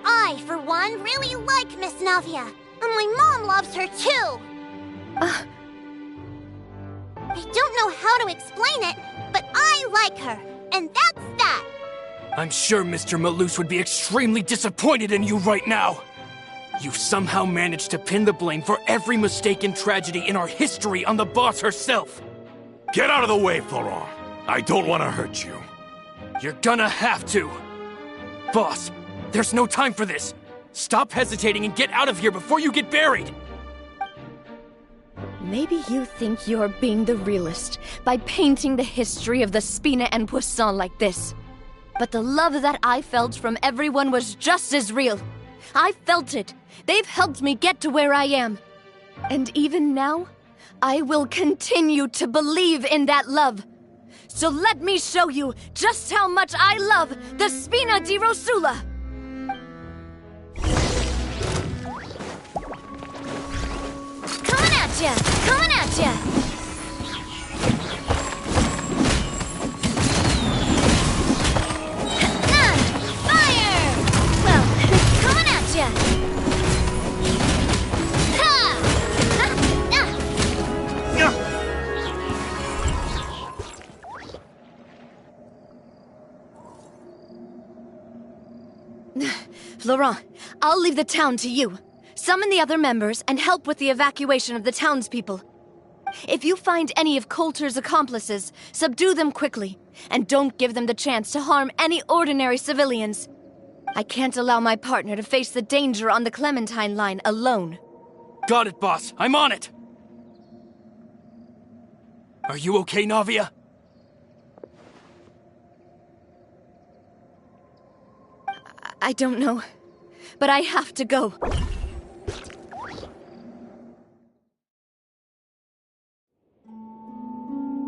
I, for one, really like Miss Navia, and my mom loves her too! I don't know how to explain it, but I like her, and that's that! I'm sure Mr. Malus would be extremely disappointed in you right now! You've somehow managed to pin the blame for every mistake and tragedy in our history on the boss herself! Get out of the way, Florent! I don't want to hurt you. You're gonna have to! Boss, there's no time for this! Stop hesitating and get out of here before you get buried! Maybe you think you're being the realist by painting the history of the Spina and Poisson like this. But the love that I felt from everyone was just as real. I felt it. They've helped me get to where I am. And even now, I will continue to believe in that love. So let me show you just how much I love the Spina di Rosula! Coming at ya! Coming at ya! Fire! Well, coming at ya! Ha! Florent, I'll leave the town to you. Summon the other members and help with the evacuation of the townspeople. If you find any of Coulter's accomplices, subdue them quickly, and don't give them the chance to harm any ordinary civilians. I can't allow my partner to face the danger on the Clementine line alone. Got it, boss. I'm on it! Are you okay, Navia? I don't know, but I have to go.